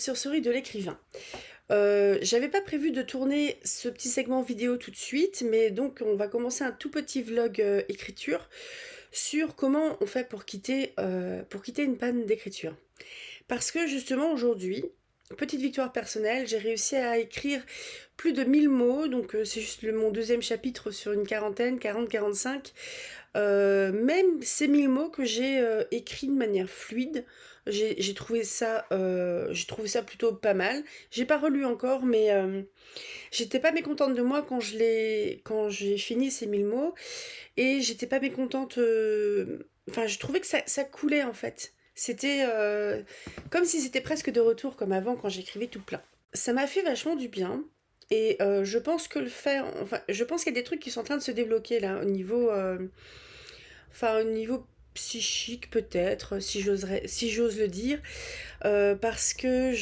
ressourcerie de l'écrivain. J'avais pas prévu de tourner ce petit segment vidéo tout de suite, mais donc on va commencer un tout petit vlog écriture sur comment on fait pour quitter une panne d'écriture. Parce que justement aujourd'hui, petite victoire personnelle, j'ai réussi à écrire plus de 1000 mots, donc c'est juste mon deuxième chapitre sur une quarantaine, 40-45. Même ces 1000 mots que j'ai écrits de manière fluide, j'ai trouvé ça plutôt pas mal. J'ai pas relu encore, mais j'étais pas mécontente de moi quand j'ai fini ces 1000 mots, et j'étais pas mécontente. Enfin, je trouvais que ça coulait en fait. C'était comme si c'était presque de retour comme avant quand j'écrivais tout plein. Ça m'a fait vachement du bien. Et je pense que je pense qu'il y a des trucs qui sont en train de se débloquer là au niveau psychique peut-être, si j'ose le dire, parce que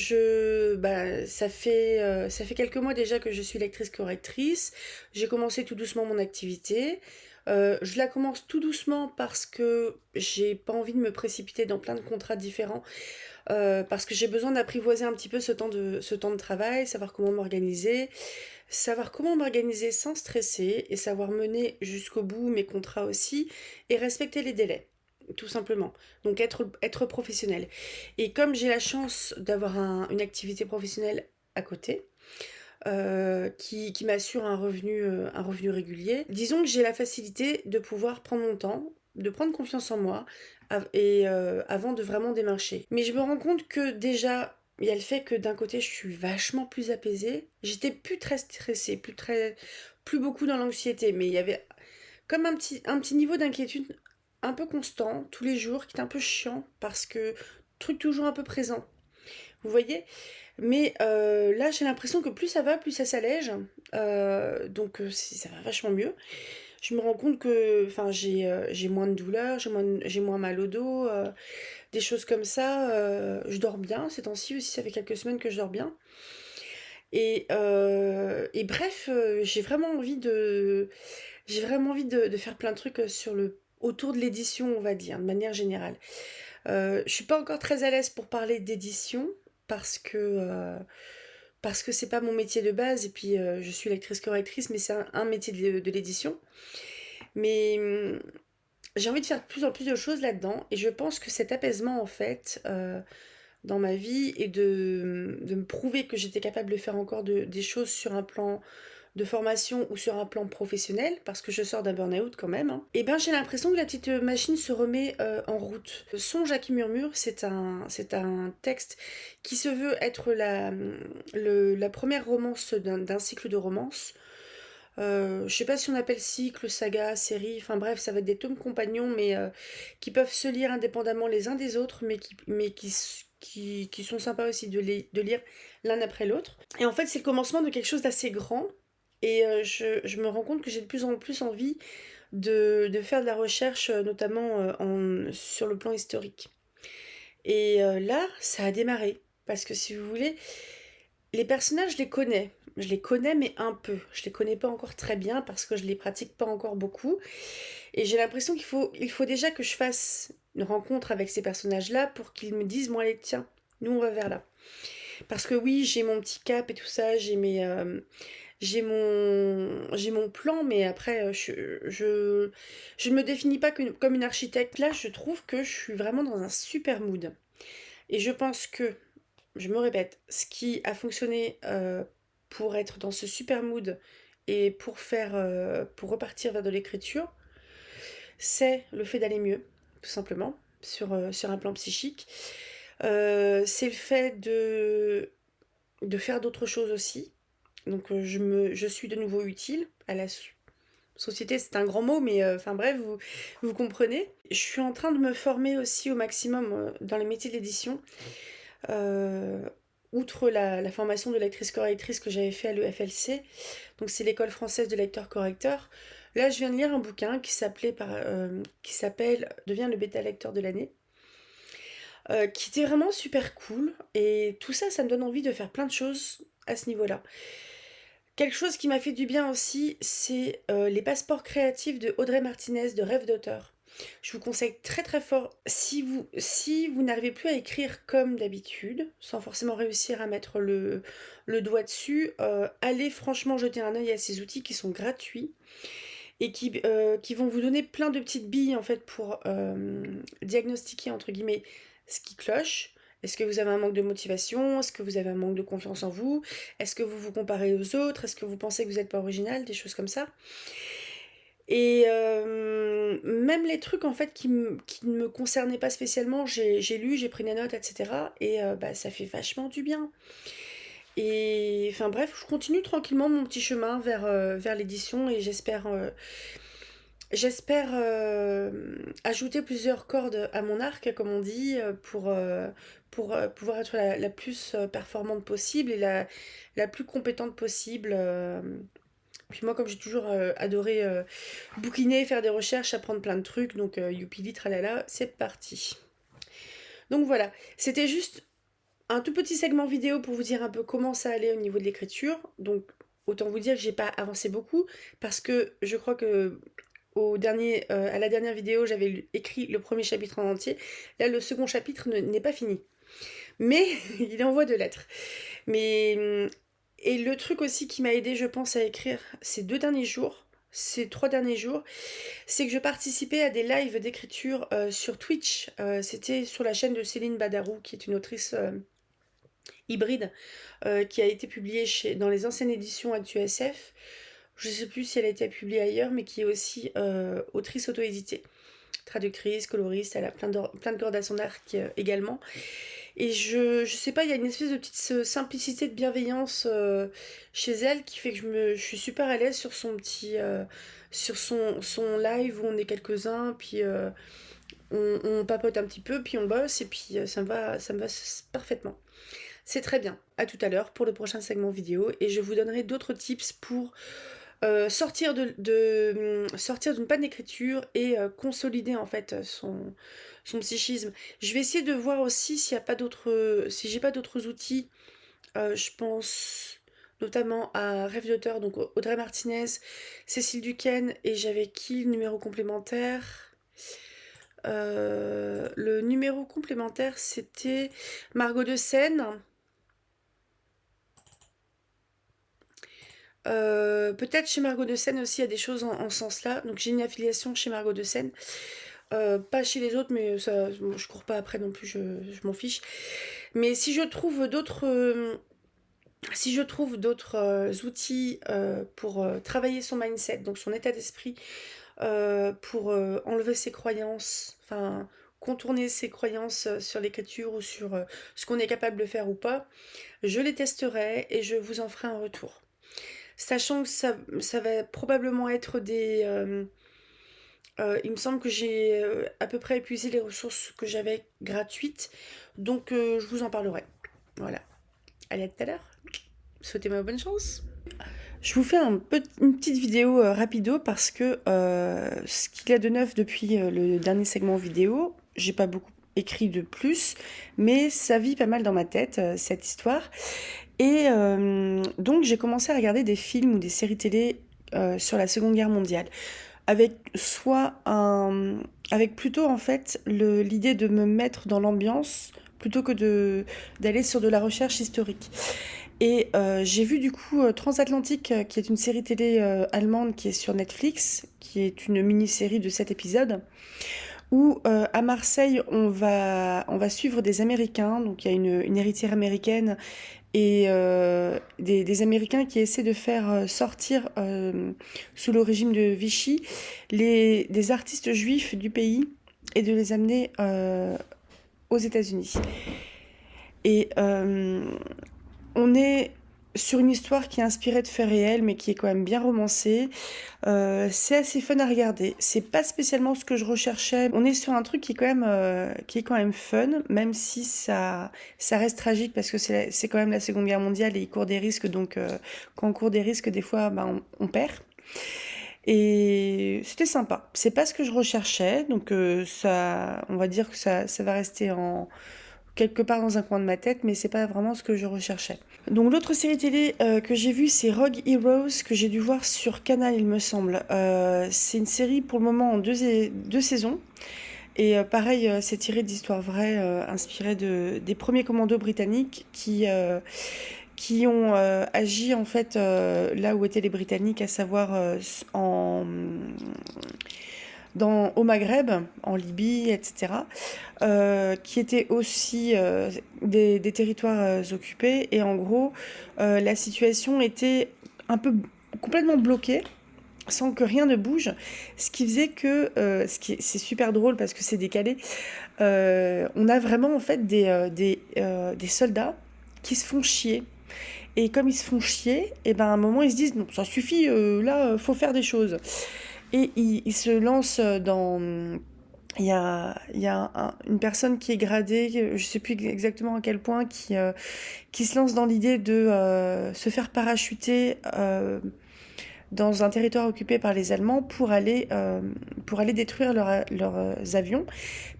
ça fait quelques mois déjà que je suis lectrice correctrice. J'ai commencé tout doucement mon activité. Je la commence tout doucement parce que j'ai pas envie de me précipiter dans plein de contrats différents, parce que j'ai besoin d'apprivoiser un petit peu ce temps de travail, savoir comment m'organiser sans stresser et savoir mener jusqu'au bout mes contrats aussi et respecter les délais. Tout simplement. Donc être professionnel. Et comme j'ai la chance d'avoir une activité professionnelle à côté, qui m'assure un revenu régulier, disons que j'ai la facilité de pouvoir prendre mon temps, de prendre confiance en moi avant de vraiment démarcher. Mais je me rends compte que déjà, il y a le fait que d'un côté, je suis vachement plus apaisée. J'étais plus très stressée, plus beaucoup dans l'anxiété, mais il y avait comme un petit niveau d'inquiétude un peu constant tous les jours, qui est un peu chiant parce que truc toujours un peu présent. Vous voyez? Mais là, j'ai l'impression que plus ça va, plus ça s'allège. Ça va vachement mieux. Je me rends compte que j'ai moins de douleurs, j'ai moins mal au dos, des choses comme ça. Je dors bien ces temps-ci aussi, ça fait quelques semaines que je dors bien. Et bref, j'ai vraiment envie de faire plein de trucs autour de l'édition, on va dire, de manière générale. Je suis pas encore très à l'aise pour parler d'édition parce que euh, parce que c'est pas mon métier de base, et puis je suis lectrice correctrice, mais c'est un métier de l'édition. Mais j'ai envie de faire de plus en plus de choses là-dedans, et je pense que cet apaisement en fait dans ma vie, et de me prouver que j'étais capable de faire encore des choses sur un plan de formation ou sur un plan professionnel, parce que je sors d'un burn-out quand même, hein, et ben j'ai l'impression que la petite machine se remet en route. Songe à qui murmure, c'est un texte qui se veut être la première romance d'un cycle de romances. Je sais pas si on appelle cycle, saga, série, enfin bref, ça va être des tomes compagnons, mais qui peuvent se lire indépendamment les uns des autres, qui sont sympas aussi de lire l'un après l'autre. Et en fait, c'est le commencement de quelque chose d'assez grand. Et je me rends compte que j'ai de plus en plus envie de faire de la recherche, notamment sur le plan historique. Et là, ça a démarré. Parce que si vous voulez, les personnages, je les connais. Je les connais, mais un peu. Je les connais pas encore très bien parce que je les pratique pas encore beaucoup. Et j'ai l'impression il faut déjà que je fasse une rencontre avec ces personnages-là pour qu'ils me disent, bon allez, tiens, nous on va vers là. Parce que oui, j'ai mon petit cap et tout ça, j'ai mon plan, mais après, je ne me définis pas comme une architecte. Là, je trouve que je suis vraiment dans un super mood. Et je pense que, je me répète, ce qui a fonctionné pour être dans ce super mood et pour repartir vers de l'écriture, c'est le fait d'aller mieux, tout simplement, sur un plan psychique. C'est le fait de faire d'autres choses aussi. Donc je suis de nouveau utile à la société, c'est un grand mot, mais enfin bref, vous comprenez. Je suis en train de me former aussi au maximum dans les métiers d'édition. Euh, Outre la formation de lectrice-correctrice que j'avais fait à l'EFLC, donc c'est l'école française de lecteur-correcteur, là je viens de lire un bouquin qui s'appelle Deviens le bêta-lecteur de l'année, qui était vraiment super cool, et tout ça, ça me donne envie de faire plein de choses à ce niveau-là. Quelque chose qui m'a fait du bien aussi, c'est les passeports créatifs de Audrey Martinez de Rêve d'auteur. Je vous conseille très très fort, si vous n'arrivez plus à écrire comme d'habitude, sans forcément réussir à mettre le doigt dessus, allez franchement jeter un œil à ces outils qui sont gratuits et qui vont vous donner plein de petites billes en fait pour diagnostiquer entre guillemets ce qui cloche. Est-ce que vous avez un manque de motivation? Est-ce que vous avez un manque de confiance en vous? Est-ce que vous vous comparez aux autres? Est-ce que vous pensez que vous n'êtes pas original? Des choses comme ça. Et même les trucs en fait qui ne me concernaient pas spécialement, j'ai lu, j'ai pris des notes, etc. Et bah, ça fait vachement du bien. Et enfin bref, je continue tranquillement mon petit chemin vers l'édition et j'espère ajouter plusieurs cordes à mon arc, comme on dit, pour pouvoir être la plus performante possible et la plus compétente possible. Puis moi, comme j'ai toujours adoré bouquiner, faire des recherches, apprendre plein de trucs, donc youpili tralala, c'est parti. Donc voilà, c'était juste un tout petit segment vidéo pour vous dire un peu comment ça allait au niveau de l'écriture. Donc autant vous dire que j'ai pas avancé beaucoup parce que je crois que à la dernière vidéo, j'avais écrit le premier chapitre en entier. Là, le second chapitre n'est pas fini. Mais il envoie de lettres. Mais et le truc aussi qui m'a aidé, je pense, à écrire ces 3 derniers jours, c'est que je participais à des lives d'écriture sur Twitch. C'était sur la chaîne de Céline Badarou, qui est une autrice hybride, qui a été publiée dans les anciennes éditions ActuSF. Je ne sais plus si elle a été publiée ailleurs, mais qui est aussi autrice auto-éditée. Traductrice, coloriste, elle a plein de cordes à son arc également. Et je sais pas, il y a une espèce de petite simplicité de bienveillance chez elle qui fait que je suis super à l'aise sur sur son live où on est quelques-uns, puis on papote un petit peu, puis on bosse, et puis ça me va parfaitement. C'est très bien. À tout à l'heure pour le prochain segment vidéo, et je vous donnerai d'autres tips pour sortir sortir d'une panne d'écriture et consolider en fait son psychisme. Je vais essayer de voir aussi s'il y a pas d'autres, si j'ai pas d'autres outils. Je pense notamment à Rêve d'auteur, donc Audrey Martinez, Cécile Duquesne, et j'avais qui le numéro complémentaire? Le numéro complémentaire, c'était Margot de Seine. Peut-être chez Margot de Seine aussi, il y a des choses en ce sens-là. Donc j'ai une affiliation chez Margot de Seine. Pas chez les autres, mais ça, je cours pas après non plus, je m'en fiche. Mais si je trouve d'autres outils pour travailler son mindset, donc son état d'esprit, pour enlever ses croyances, enfin contourner ses croyances sur l'écriture ou sur ce qu'on est capable de faire ou pas, je les testerai et je vous en ferai un retour. Sachant que ça va probablement être il me semble que j'ai à peu près épuisé les ressources que j'avais gratuites, donc je vous en parlerai. Voilà. Allez, à tout à l'heure. Souhaitez-moi bonne chance. Je vous fais une petite vidéo rapido parce que ce qu'il y a de neuf depuis le dernier segment vidéo, j'ai pas beaucoup écrit de plus, mais ça vit pas mal dans ma tête, cette histoire. Et donc j'ai commencé à regarder des films ou des séries télé sur la Seconde Guerre mondiale, avec avec plutôt en fait l'idée de me mettre dans l'ambiance plutôt que d'aller sur de la recherche historique. Et j'ai vu du coup Transatlantique, qui est une série télé allemande qui est sur Netflix, qui est une mini-série de 7 épisodes, où à Marseille, on va suivre des Américains, donc il y a une héritière américaine et des Américains qui essaient de faire sortir, sous le régime de Vichy, des artistes juifs du pays et de les amener aux États-Unis. Et on est sur une histoire qui est inspirée de faits réels, mais qui est quand même bien romancée. C'est assez fun à regarder. C'est pas spécialement ce que je recherchais. On est sur un truc qui est quand même fun, même si ça reste tragique parce que c'est quand même la Seconde Guerre mondiale et ils courent des risques. Donc, quand on court des risques, des fois, on perd. Et c'était sympa. C'est pas ce que je recherchais, donc on va dire que ça va rester quelque part dans un coin de ma tête, mais c'est pas vraiment ce que je recherchais. Donc l'autre série télé que j'ai vue, c'est Rogue Heroes, que j'ai dû voir sur Canal, il me semble. C'est une série pour le moment en deux saisons. Et pareil, c'est tiré d'histoires vraies, inspirées des premiers commandos britanniques qui ont agi en fait là où étaient les Britanniques, à savoir au Maghreb, en Libye, etc., qui étaient aussi des territoires occupés. Et en gros, la situation était un peu complètement bloquée, sans que rien ne bouge, ce qui faisait que, c'est super drôle parce que c'est décalé, on a vraiment en fait des soldats qui se font chier. Et comme ils se font chier, et ben à un moment ils se disent non, ça suffit, là, faut faire des choses. Et ils se lancent dans. Il y a une personne qui est gradée, je sais plus exactement à quel point, qui se lance dans l'idée de se faire parachuter dans un territoire occupé par les Allemands pour aller détruire leurs avions,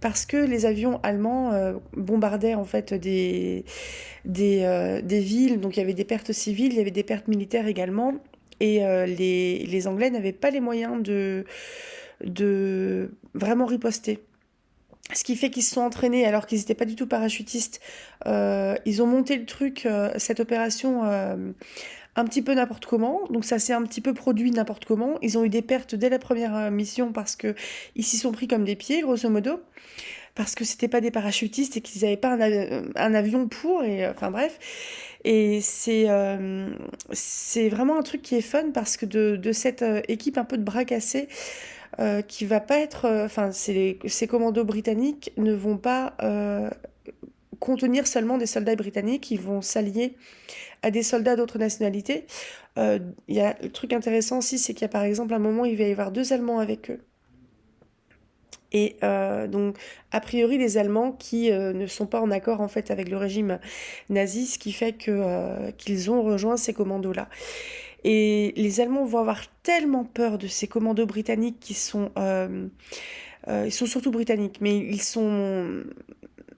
parce que les avions allemands bombardaient en fait des villes, donc il y avait des pertes civiles, il y avait des pertes militaires également, et les Anglais n'avaient pas les moyens de vraiment riposter. Ce qui fait qu'ils se sont entraînés alors qu'ils n'étaient pas du tout parachutistes. Ils ont monté le truc, cette opération, un petit peu n'importe comment. Donc ça s'est un petit peu produit n'importe comment. Ils ont eu des pertes dès la première mission parce que ils s'y sont pris comme des pieds, grosso modo. Parce que c'était pas des parachutistes et qu'ils n'avaient pas un avion pour. Et enfin bref. Et c'est vraiment un truc qui est fun parce que de cette équipe un peu de bras cassés, qui va pas être. Enfin, ces commandos britanniques ne vont pas contenir seulement des soldats britanniques, ils vont s'allier à des soldats d'autres nationalités. Il y a le truc intéressant aussi, c'est qu'il y a par exemple un moment, il va y avoir deux Allemands avec eux. Et donc, a priori, les Allemands qui ne sont pas en accord en fait avec le régime nazi, ce qui fait qu'ils ont rejoint ces commandos-là. Et les Allemands vont avoir tellement peur de ces commandos britanniques ils sont surtout britanniques, mais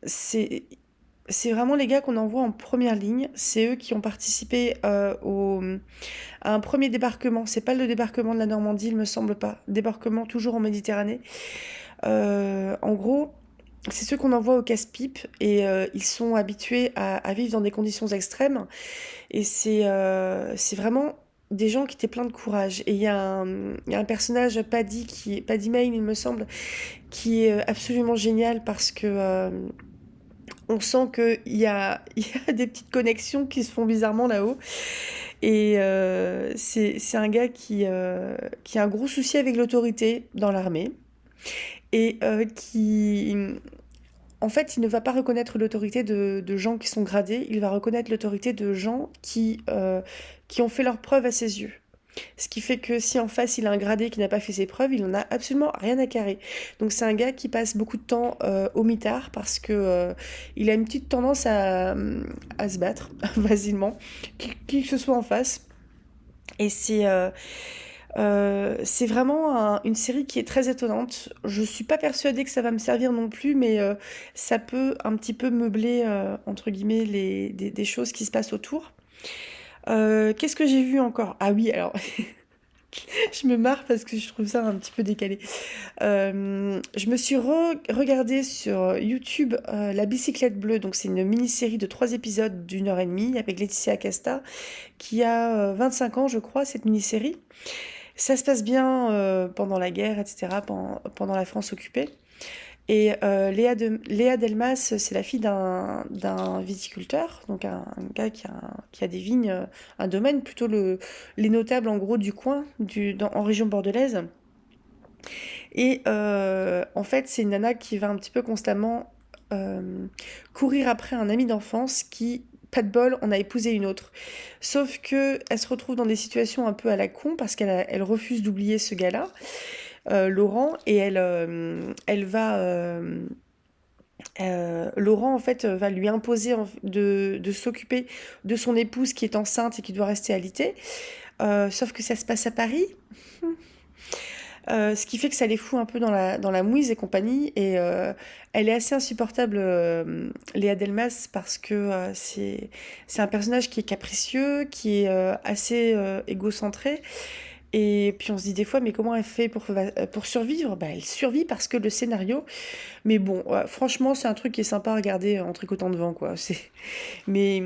c'est, c'est vraiment les gars qu'on envoie en première ligne. C'est eux qui ont participé à un premier débarquement. C'est pas le débarquement de la Normandie, il me semble pas. Débarquement toujours en Méditerranée. En gros, c'est ceux qu'on envoie au casse-pipe et ils sont habitués à vivre dans des conditions extrêmes. Et c'est vraiment des gens qui étaient pleins de courage. Et il y a un personnage, Paddy Mayne, il me semble, qui est absolument génial parce que on sent qu'il y a des petites connexions qui se font bizarrement là-haut. Et c'est un gars qui a un gros souci avec l'autorité dans l'armée. Et en fait, il ne va pas reconnaître l'autorité de gens qui sont gradés, il va reconnaître l'autorité de gens qui ont fait leurs preuves à ses yeux. Ce qui fait que si en face il a un gradé qui n'a pas fait ses preuves, il n'en a absolument rien à carrer. Donc c'est un gars qui passe beaucoup de temps au mitard parce que il a une petite tendance à se battre facilement, qui que ce soit en face. Et c'est vraiment une série qui est très étonnante. Je suis pas persuadée que ça va me servir non plus, mais ça peut un petit peu meubler, entre guillemets, des choses qui se passent autour. Qu'est-ce que j'ai vu encore? Ah oui, alors, je me marre parce que je trouve ça un petit peu décalé. Je me suis regardée sur YouTube La Bicyclette Bleue. Donc, c'est une mini-série de 3 épisodes d'1 heure et demie avec Laetitia Casta, qui a 25 ans, je crois, cette mini-série. Ça se passe bien pendant la guerre, etc., pendant la France occupée. Et Léa Delmas, c'est la fille d'un viticulteur, donc un gars qui a des vignes, un domaine, plutôt les notables en gros du coin, en région bordelaise. Et en fait, c'est une nana qui va un petit peu constamment courir après un ami d'enfance qui, pas de bol, en a épousé une autre. Sauf que elle se retrouve dans des situations un peu à la con parce qu'elle refuse d'oublier ce gars-là, Laurent, et elle va. Laurent en fait va lui imposer de s'occuper de son épouse qui est enceinte et qui doit rester alitée. Sauf que ça se passe à Paris. Ce qui fait que ça les fout un peu dans la mouise et compagnie. Et elle est assez insupportable, Léa Delmas, parce que c'est un personnage qui est capricieux, qui est assez égocentré. Et puis on se dit des fois, mais comment elle fait pour survivre? Bah, elle survit parce que le scénario. Mais bon, franchement, c'est un truc qui est sympa à regarder en tricotant devant, quoi. Mais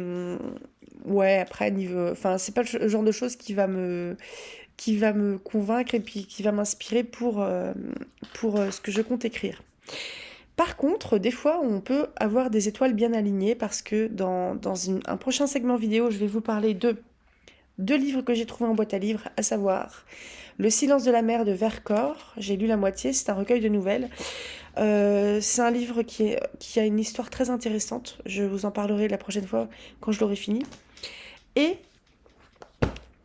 ouais, après, niveau. Enfin, c'est pas le genre de choses qui va me convaincre et puis qui va m'inspirer pour ce que je compte écrire. Par contre, des fois, on peut avoir des étoiles bien alignées parce que dans un prochain segment vidéo, je vais vous parler de deux livres que j'ai trouvés en boîte à livres, à savoir Le silence de la mer de Vercors. J'ai lu la moitié, c'est un recueil de nouvelles. C'est un livre qui a une histoire très intéressante. Je vous en parlerai la prochaine fois quand je l'aurai fini. Et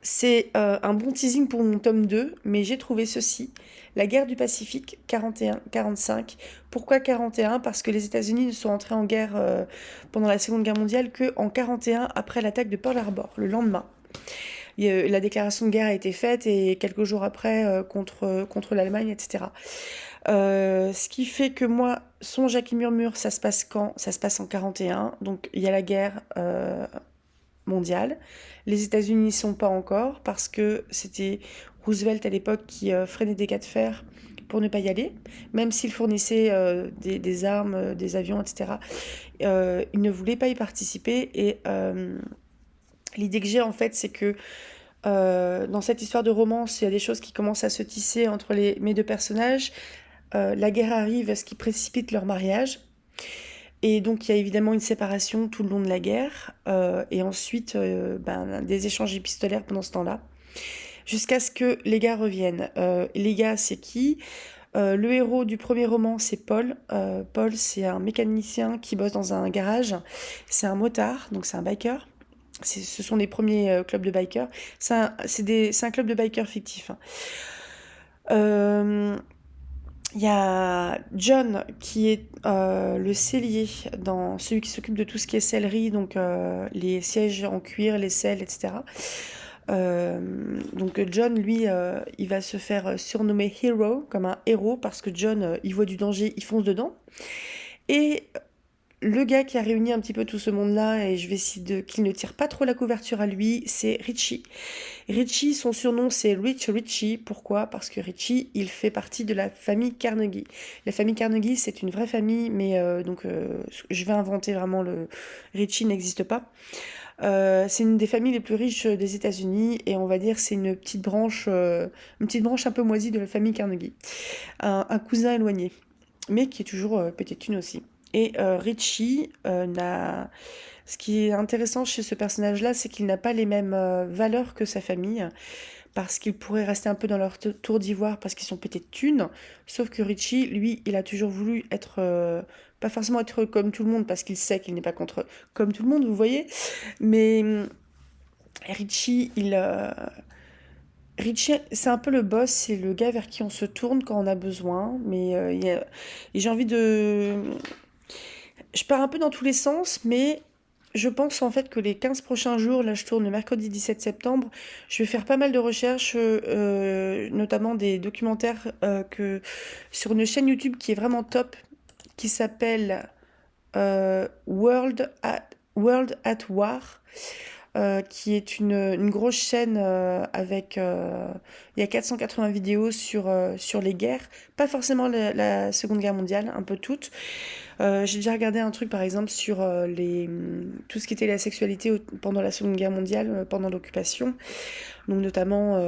c'est un bon teasing pour mon tome 2, mais j'ai trouvé ceci. La guerre du Pacifique, 41-45. Pourquoi 41? Parce que les États-Unis ne sont entrés en guerre pendant la Seconde Guerre mondiale qu'en 41, après l'attaque de Pearl Harbor, le lendemain. La déclaration de guerre a été faite et quelques jours après contre l'Allemagne, etc. Ce qui fait que moi, Songe à qui murmure, ça se passe quand? Ça se passe en 41, donc il y a la guerre mondiale. Les États-Unis n'y sont pas encore parce que c'était Roosevelt à l'époque qui freinait des cas de fer pour ne pas y aller, même s'il fournissait des armes, des avions, etc. Il ne voulait pas y participer et l'idée que j'ai en fait, c'est que dans cette histoire de romance, il y a des choses qui commencent à se tisser entre mes deux personnages. La guerre arrive, ce qui précipite leur mariage. Et donc il y a évidemment une séparation tout le long de la guerre, et ensuite des échanges épistolaires pendant ce temps-là, jusqu'à ce que les gars reviennent. Les gars, c'est qui? Le héros du premier roman, c'est Paul. Paul, c'est un mécanicien qui bosse dans un garage. C'est un motard, donc c'est un biker. Ce sont les premiers clubs de bikers. C'est un club de bikers fictif, hein. Il y a John qui est le sellier, celui qui s'occupe de tout ce qui est sellerie, donc les sièges en cuir, les selles, etc. Donc John, lui, il va se faire surnommer Hero, comme un héros, parce que John, il voit du danger, il fonce dedans. Et le gars qui a réuni un petit peu tout ce monde-là, et je vais essayer qu'il ne tire pas trop la couverture à lui, c'est Richie. Richie, son surnom, c'est Rich Richie. Pourquoi? Parce que Richie, il fait partie de la famille Carnegie. La famille Carnegie, c'est une vraie famille, mais je vais inventer vraiment Richie n'existe pas. C'est une des familles les plus riches des États-Unis, et on va dire c'est une petite branche un peu moisie de la famille Carnegie. Un cousin éloigné, mais qui est toujours petite thune aussi. Et Richie ce qui est intéressant chez ce personnage-là, c'est qu'il n'a pas les mêmes valeurs que sa famille, parce qu'il pourrait rester un peu dans leur tour d'ivoire parce qu'ils sont pétés de thunes. Sauf que Richie, lui, il a toujours voulu être, pas forcément être comme tout le monde, parce qu'il sait qu'il n'est pas comme tout le monde, vous voyez. Mais Richie, Richie, c'est un peu le boss, c'est le gars vers qui on se tourne quand on a besoin. Mais et j'ai envie de... Je pars un peu dans tous les sens, mais je pense en fait que les 15 prochains jours, là je tourne le mercredi 17 septembre, je vais faire pas mal de recherches, notamment des documentaires sur une chaîne YouTube qui est vraiment top, qui s'appelle World at War, qui est une grosse chaîne il y a 480 vidéos sur les guerres, pas forcément la Seconde Guerre mondiale, un peu toutes. J'ai déjà regardé un truc par exemple sur tout ce qui était la sexualité pendant la Seconde Guerre mondiale, pendant l'occupation, donc notamment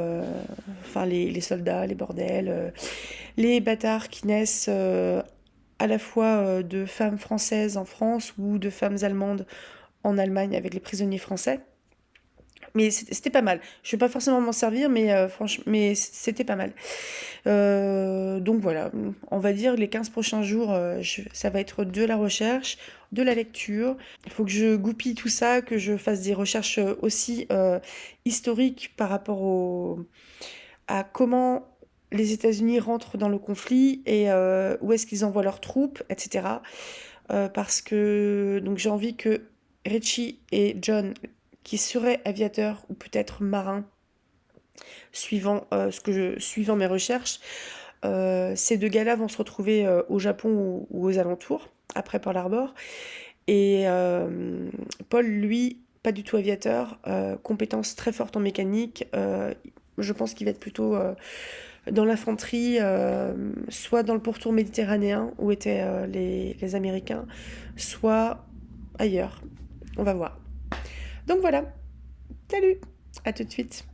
les soldats, les bordels, les bâtards qui naissent à la fois de femmes françaises en France ou de femmes allemandes en Allemagne avec les prisonniers français. Mais c'était pas mal. Je vais pas forcément m'en servir, mais franchement, mais c'était pas mal. Donc voilà, on va dire les 15 prochains jours, ça va être de la recherche, de la lecture. Il faut que je goupille tout ça, que je fasse des recherches aussi historiques par rapport à comment les États-Unis rentrent dans le conflit et où est-ce qu'ils envoient leurs troupes, etc. Parce que donc j'ai envie que Richie et John, qui seraient aviateurs ou peut-être marins, suivant mes recherches. Ces deux gars-là vont se retrouver au Japon ou aux alentours, après Pearl Harbor. Et Paul, lui, pas du tout aviateur, compétences très fortes en mécanique. Je pense qu'il va être plutôt dans l'infanterie, soit dans le pourtour méditerranéen où étaient les Américains, soit ailleurs. On va voir. Donc voilà. Salut, à tout de suite.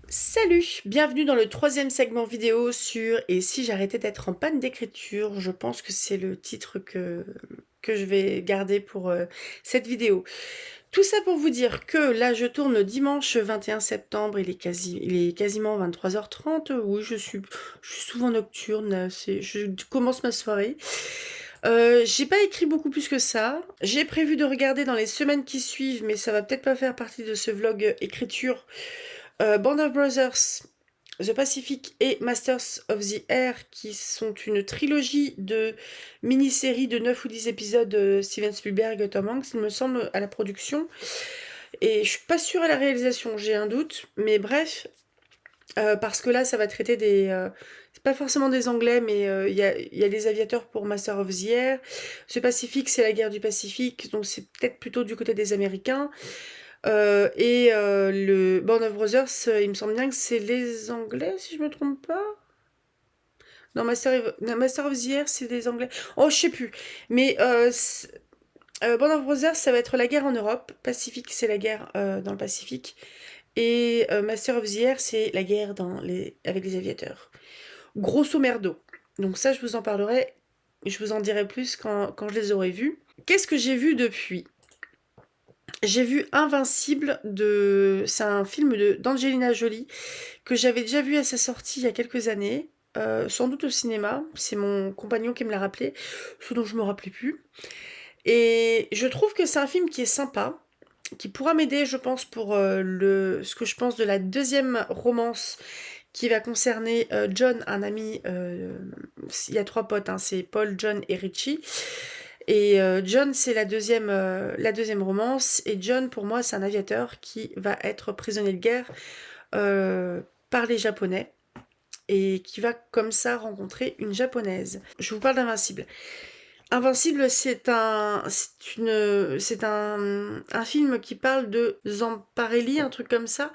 Salut, bienvenue dans le troisième segment vidéo sur « Et si j'arrêtais d'être en panne d'écriture ?» Je pense que c'est le titre que je vais garder pour cette vidéo. Tout ça pour vous dire que là je tourne le dimanche 21 septembre, il est quasiment 23h30, oui je suis souvent nocturne, je commence ma soirée. J'ai pas écrit beaucoup plus que ça, j'ai prévu de regarder dans les semaines qui suivent, mais ça va peut-être pas faire partie de ce vlog écriture, Band of Brothers, The Pacific et Masters of the Air, qui sont une trilogie de mini-séries de 9 ou 10 épisodes de Steven Spielberg et Tom Hanks, il me semble, à la production. Et je suis pas sûre à la réalisation, j'ai un doute, mais bref, parce que là, ça va traiter des... c'est pas forcément des Anglais, mais il y a des aviateurs pour Master of the Air. The Pacific, c'est la guerre du Pacifique, donc c'est peut-être plutôt du côté des Américains. Le Band of Brothers, il me semble bien que c'est les Anglais, si je me trompe pas. Non, Master of the Air, c'est des Anglais. Oh, je sais plus. Mais Band of Brothers, ça va être la guerre en Europe. Pacific, c'est la guerre dans le Pacifique. Et Master of the Air, c'est la guerre avec les aviateurs. Grosso merdo. Donc ça, je vous en parlerai. Je vous en dirai plus quand je les aurai vus. Qu'est-ce que j'ai vu depuis ? J'ai vu Invincible c'est un film d'Angelina Jolie que j'avais déjà vu à sa sortie il y a quelques années, sans doute au cinéma. C'est mon compagnon qui me l'a rappelé, ce dont je me rappelais plus. Et je trouve que c'est un film qui est sympa, qui pourra m'aider, je pense, pour ce que je pense de la deuxième romance qui va concerner John, un ami. Il y a 3 potes, hein, c'est Paul, John et Richie. Et John, c'est la deuxième romance. Et John, pour moi, c'est un aviateur qui va être prisonnier de guerre par les Japonais et qui va comme ça rencontrer une Japonaise. Je vous parle d'Invincible. Invincible, c'est un film qui parle de Zamparelli, un truc comme ça,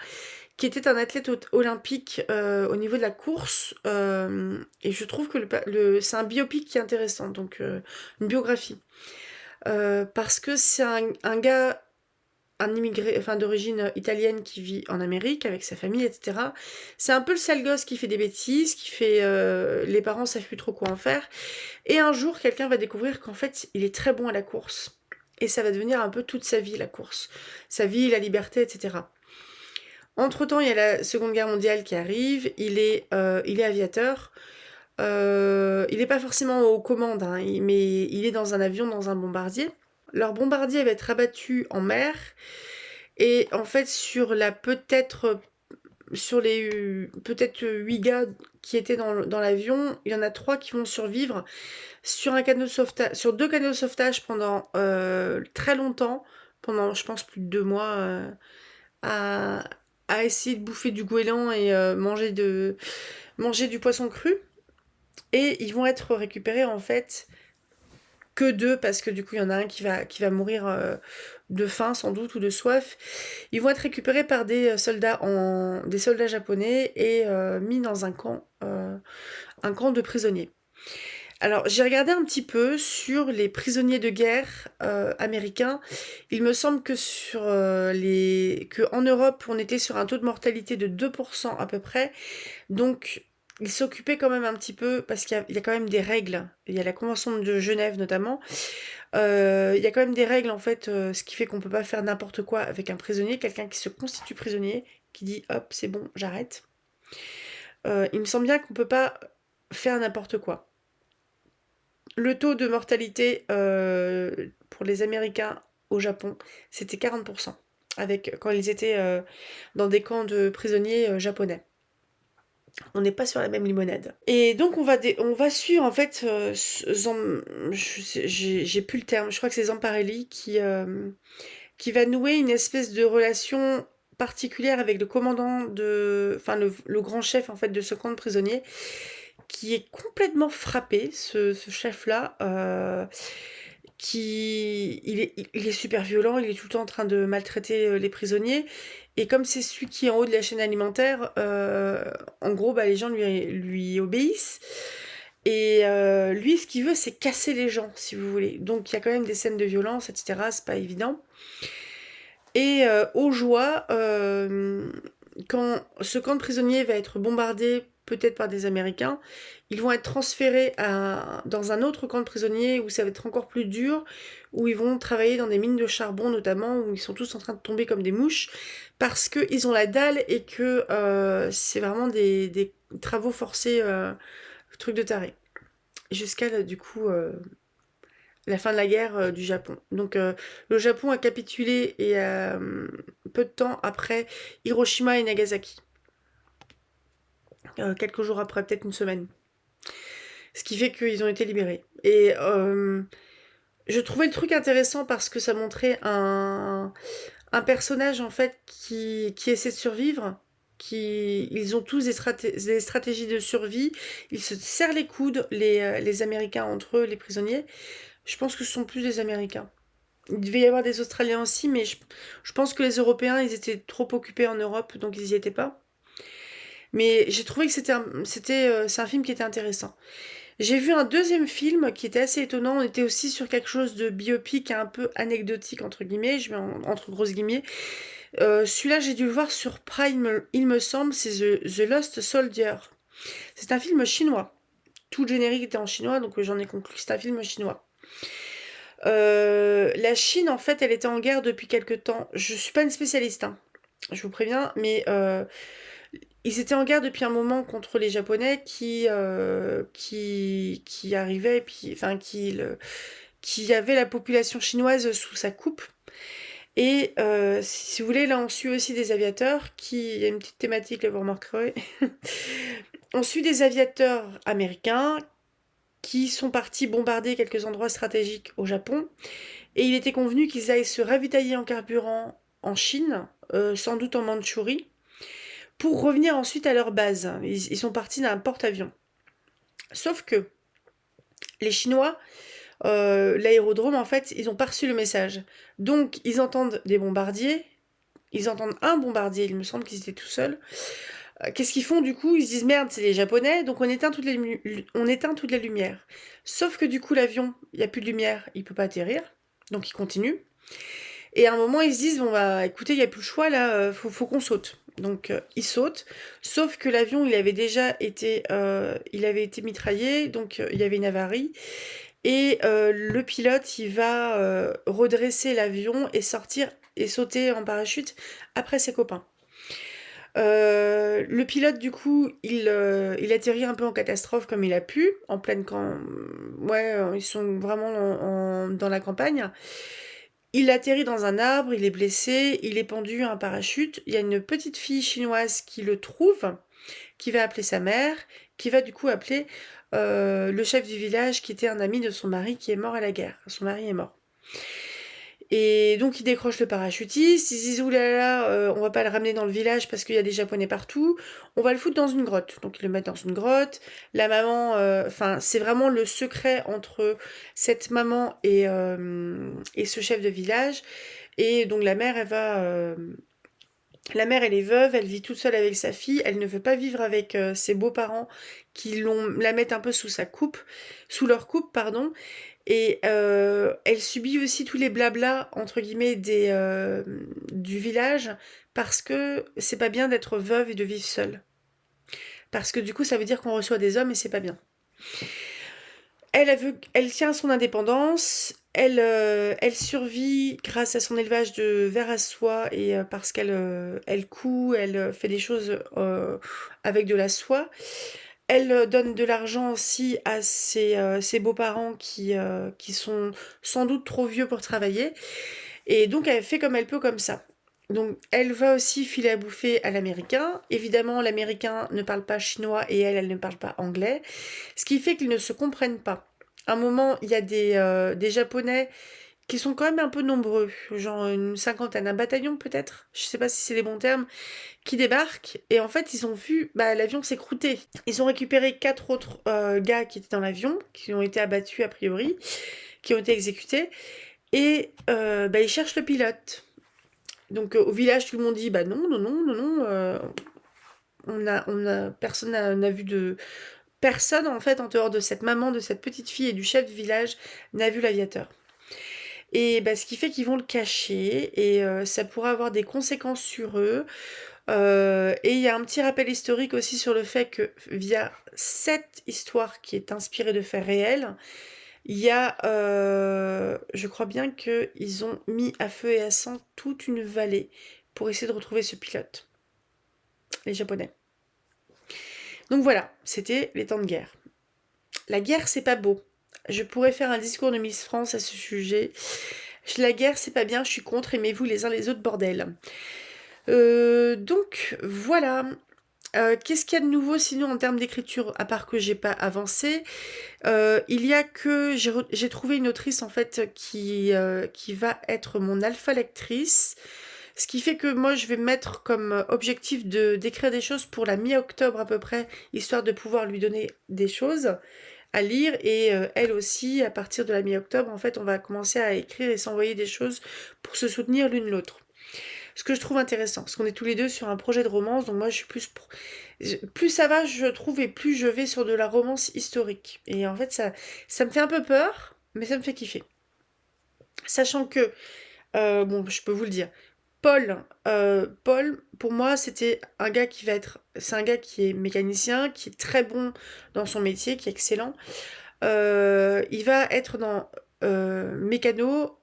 qui était un athlète olympique au niveau de la course. Et je trouve que c'est un biopic qui est intéressant, donc une biographie. Parce que c'est un gars, un immigré, enfin d'origine italienne qui vit en Amérique avec sa famille, etc. C'est un peu le sale gosse qui fait des bêtises, qui fait... les parents savent plus trop quoi en faire. Et un jour, quelqu'un va découvrir qu'en fait, il est très bon à la course. Et ça va devenir un peu toute sa vie, la course. Sa vie, la liberté, etc. Entre-temps, il y a la Seconde Guerre mondiale qui arrive, il est aviateur. Il n'est pas forcément aux commandes, hein, mais il est dans un avion, dans un bombardier. Leur bombardier va être abattu en mer. Et en fait, sur les peut-être 8 gars qui étaient dans l'avion, il y en a 3 qui vont survivre sur 2 canaux de sauvetage pendant très longtemps, pendant je pense plus de 2 mois, à, essayer de bouffer du goéland et manger du poisson cru. Et ils vont être récupérés en fait que 2, parce que du coup il y en a un qui va mourir de faim sans doute ou de soif. Ils vont être récupérés par des soldats japonais et mis dans un camp de prisonniers. Alors j'ai regardé un petit peu sur les prisonniers de guerre américains. Il me semble que en Europe on était sur un taux de mortalité de 2% à peu près. Donc il s'occupait quand même un petit peu, parce qu'il y a quand même des règles. Il y a la Convention de Genève notamment. Il y a quand même des règles en fait, ce qui fait qu'on peut pas faire n'importe quoi avec un prisonnier, quelqu'un qui se constitue prisonnier, qui dit hop c'est bon j'arrête. Il me semble bien qu'on peut pas faire n'importe quoi. Le taux de mortalité pour les Américains au Japon, c'était 40%, quand ils étaient dans des camps de prisonniers japonais. On n'est pas sur la même limonade. Et donc on va suivre en fait, j'ai plus le terme, je crois que c'est Zamparelli qui va nouer une espèce de relation particulière avec le commandant enfin le grand chef en fait de ce camp de prisonniers, qui est complètement frappé, ce chef-là, il est super violent, il est tout le temps en train de maltraiter les prisonniers. Et comme c'est celui qui est en haut de la chaîne alimentaire, en gros, bah, les gens lui obéissent. Et lui, ce qu'il veut, c'est casser les gens, si vous voulez. Donc il y a quand même des scènes de violence, etc. C'est pas évident. Et aux joies, quand ce camp de prisonniers va être bombardé, peut-être par des Américains, ils vont être transférés dans un autre camp de prisonniers où ça va être encore plus dur, où ils vont travailler dans des mines de charbon notamment, où ils sont tous en train de tomber comme des mouches, parce qu'ils ont la dalle et que c'est vraiment des travaux forcés, truc de taré. Jusqu'à du coup la fin de la guerre du Japon. Donc le Japon a capitulé et peu de temps après Hiroshima et Nagasaki. Quelques jours après, peut-être une semaine. Ce qui fait qu'ils ont été libérés. Et je trouvais le truc intéressant parce que ça montrait un personnage en fait qui essaie de survivre. Ils ont tous des stratégies de survie. Ils se serrent les coudes, les Américains entre eux, les prisonniers. Je pense que ce sont plus des Américains. Il devait y avoir des Australiens aussi, mais je pense que les Européens, ils étaient trop occupés en Europe, donc ils y étaient pas. Mais j'ai trouvé que c'est un film qui était intéressant. J'ai vu un deuxième film qui était assez étonnant. On était aussi sur quelque chose de biopic, un peu anecdotique, entre guillemets, je mets entre grosses guillemets. Celui-là, j'ai dû le voir sur Prime, il me semble, c'est The Lost Soldier. C'est un film chinois. Tout le générique était en chinois, donc j'en ai conclu que c'est un film chinois. La Chine, en fait, elle était en guerre depuis quelques temps. Je suis pas une spécialiste, hein, je vous préviens, mais ils étaient en guerre depuis un moment contre les Japonais qui arrivaient, puis, enfin, qui avait la population chinoise sous sa coupe. Et si vous voulez, là, on suit aussi des aviateurs il y a une petite thématique, là, vous remarquerez. On suit des aviateurs américains qui sont partis bombarder quelques endroits stratégiques au Japon. Et il était convenu qu'ils aillent se ravitailler en carburant en Chine, sans doute en Mandchourie, pour revenir ensuite à leur base. Ils sont partis d'un porte-avions. Sauf que les Chinois, l'aérodrome, en fait, ils ont pas reçu le message. Donc, ils entendent des bombardiers, ils entendent un bombardier, il me semble qu'ils étaient tout seuls. Qu'est-ce qu'ils font du coup? Ils se disent merde, c'est les Japonais, donc on éteint toutes les lumières. Sauf que du coup, l'avion, il n'y a plus de lumière, il peut pas atterrir, donc il continue. Et à un moment, ils se disent bon bah écoutez, il n'y a plus le choix là, faut qu'on saute. Donc ils sautent, sauf que l'avion il avait été mitraillé, donc il y avait une avarie. Et le pilote, il va redresser l'avion et sortir et sauter en parachute après ses copains. Le pilote, du coup, il atterrit un peu en catastrophe comme il a pu, en pleine ouais, ils sont vraiment dans la campagne. Il atterrit dans un arbre, il est blessé, il est pendu à un parachute. Il y a une petite fille chinoise qui le trouve, qui va appeler sa mère, qui va du coup appeler le chef du village, qui était un ami de son mari qui est mort à la guerre. Son mari est mort. Et donc ils décrochent le parachutiste, ils disent oulala, on va pas le ramener dans le village parce qu'il y a des Japonais partout, on va le foutre dans une grotte. Donc ils le mettent dans une grotte, la maman, enfin c'est vraiment le secret entre cette maman et ce chef de village. Et donc la mère, elle est veuve, elle vit toute seule avec sa fille, elle ne veut pas vivre avec ses beaux-parents qui la mettent un peu sous leur coupe, pardon. Et elle subit aussi tous les blablas, entre guillemets, du village, parce que c'est pas bien d'être veuve et de vivre seule. Parce que du coup, ça veut dire qu'on reçoit des hommes et c'est pas bien. Elle tient son indépendance, elle survit grâce à son élevage de vers à soie et parce elle coud, elle fait des choses avec de la soie. Elle donne de l'argent aussi à ses beaux-parents qui sont sans doute trop vieux pour travailler. Et donc elle fait comme elle peut comme ça. Donc elle va aussi filer à bouffer à l'américain. Évidemment, l'américain ne parle pas chinois et elle ne parle pas anglais. Ce qui fait qu'ils ne se comprennent pas. À un moment, il y a des japonais qui sont quand même un peu nombreux, genre une cinquantaine, un bataillon peut-être, je sais pas si c'est les bons termes, qui débarquent, et en fait ils ont vu l'avion s'écrouter. Ils ont récupéré 4 autres gars qui étaient dans l'avion, qui ont été abattus a priori, qui ont été exécutés, et ils cherchent le pilote. Donc au village tout le monde dit non, non, non, non, non, personne n'a vu de... Personne en fait en dehors de cette maman, de cette petite fille et du chef du village n'a vu l'aviateur. Et ce qui fait qu'ils vont le cacher et ça pourrait avoir des conséquences sur eux. Et il y a un petit rappel historique aussi sur le fait que via cette histoire qui est inspirée de faits réels, il y a, je crois bien qu'ils ont mis à feu et à sang toute une vallée pour essayer de retrouver ce pilote, les Japonais. Donc voilà, c'était les temps de guerre. La guerre, c'est pas beau. Je pourrais faire un discours de Miss France à ce sujet. La guerre, c'est pas bien, je suis contre, aimez-vous les uns les autres, bordel. Donc, voilà. Qu'est-ce qu'il y a de nouveau sinon en termes d'écriture, à part que j'ai pas avancé? Il y a que j'ai trouvé une autrice en fait qui va être mon alpha lectrice. Ce qui fait que moi je vais mettre comme objectif d'écrire des choses pour la mi-octobre à peu près, histoire de pouvoir lui donner des choses à lire, et elle aussi à partir de la mi-octobre en fait on va commencer à écrire et s'envoyer des choses pour se soutenir l'une l'autre. Ce que je trouve intéressant, parce qu'on est tous les deux sur un projet de romance, donc moi je suis plus ça va je trouve, et plus je vais sur de la romance historique. Et en fait ça me fait un peu peur, mais ça me fait kiffer. Sachant que, je peux vous le dire, Paul, pour moi, c'est un gars qui est mécanicien, qui est très bon dans son métier, qui est excellent. Il va être dans mécano,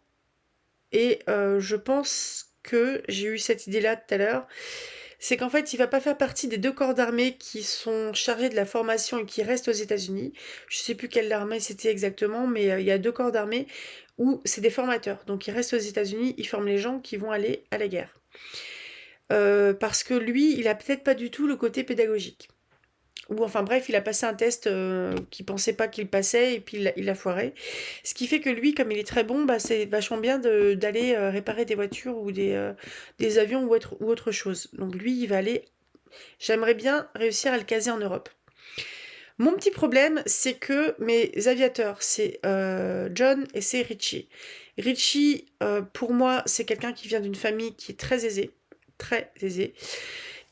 et je pense que j'ai eu cette idée-là tout à l'heure. C'est qu'en fait, il va pas faire partie des 2 corps d'armée qui sont chargés de la formation et qui restent aux États-Unis. Je sais plus quelle armée c'était exactement, mais il y a 2 corps d'armée où c'est des formateurs. Donc ils restent aux États-Unis, ils forment les gens qui vont aller à la guerre. Parce que lui, il a peut-être pas du tout le côté pédagogique. Ou enfin bref, il a passé un test qu'il pensait pas qu'il passait, et puis il a foiré. Ce qui fait que lui, comme il est très bon, c'est vachement bien d'aller réparer des voitures ou des avions ou autre chose. Donc lui, il va aller... J'aimerais bien réussir à le caser en Europe. Mon petit problème, c'est que mes aviateurs, c'est John et c'est Richie. Richie, pour moi, c'est quelqu'un qui vient d'une famille qui est très aisée,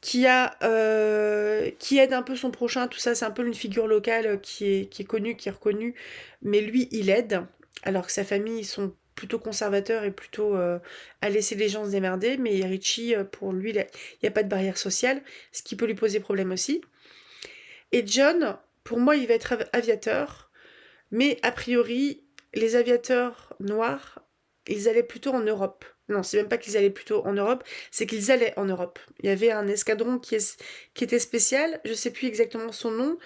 qui aide un peu son prochain, tout ça, c'est un peu une figure locale qui est connue, qui est reconnue, mais lui, il aide, alors que sa famille, ils sont plutôt conservateurs et plutôt à laisser les gens se démerder, mais Richie, pour lui, il n'y a pas de barrière sociale, ce qui peut lui poser problème aussi. Et John, pour moi, il va être aviateur, mais a priori, les aviateurs noirs, ils allaient plutôt en Europe. Non, c'est même pas qu'ils allaient plutôt en Europe, c'est qu'ils allaient en Europe. Il y avait un escadron qui était spécial, je sais plus exactement son nom.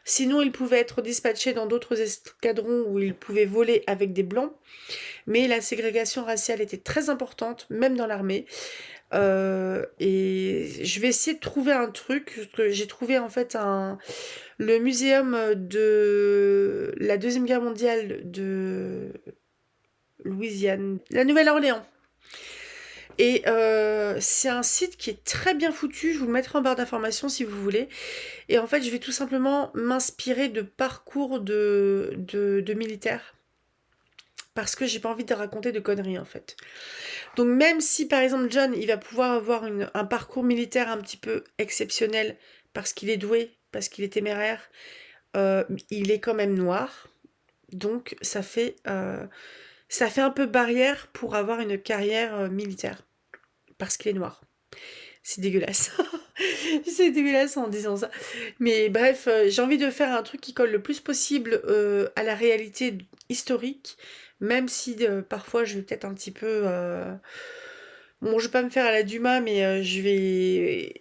Sinon, ils pouvaient être dispatchés dans d'autres escadrons où ils pouvaient voler avec des blancs. Mais la ségrégation raciale était très importante, même dans l'armée. Et je vais essayer de trouver un truc, que j'ai trouvé en fait le muséum de la Deuxième Guerre mondiale de Louisiane, la Nouvelle-Orléans. Et c'est un site qui est très bien foutu, je vous le mettrai en barre d'informations si vous voulez. Et en fait, je vais tout simplement m'inspirer de parcours de militaires. Parce que j'ai pas envie de raconter de conneries en fait. Donc même si par exemple John, il va pouvoir avoir un parcours militaire un petit peu exceptionnel parce qu'il est doué, parce qu'il est téméraire, il est quand même noir. Donc ça fait un peu barrière pour avoir une carrière militaire. Parce qu'il est noir. C'est dégueulasse. C'est dégueulasse en disant ça. Mais bref, j'ai envie de faire un truc qui colle le plus possible à la réalité historique, même si parfois je vais peut-être un petit peu... Bon, je vais pas me faire à la Dumas, mais je vais...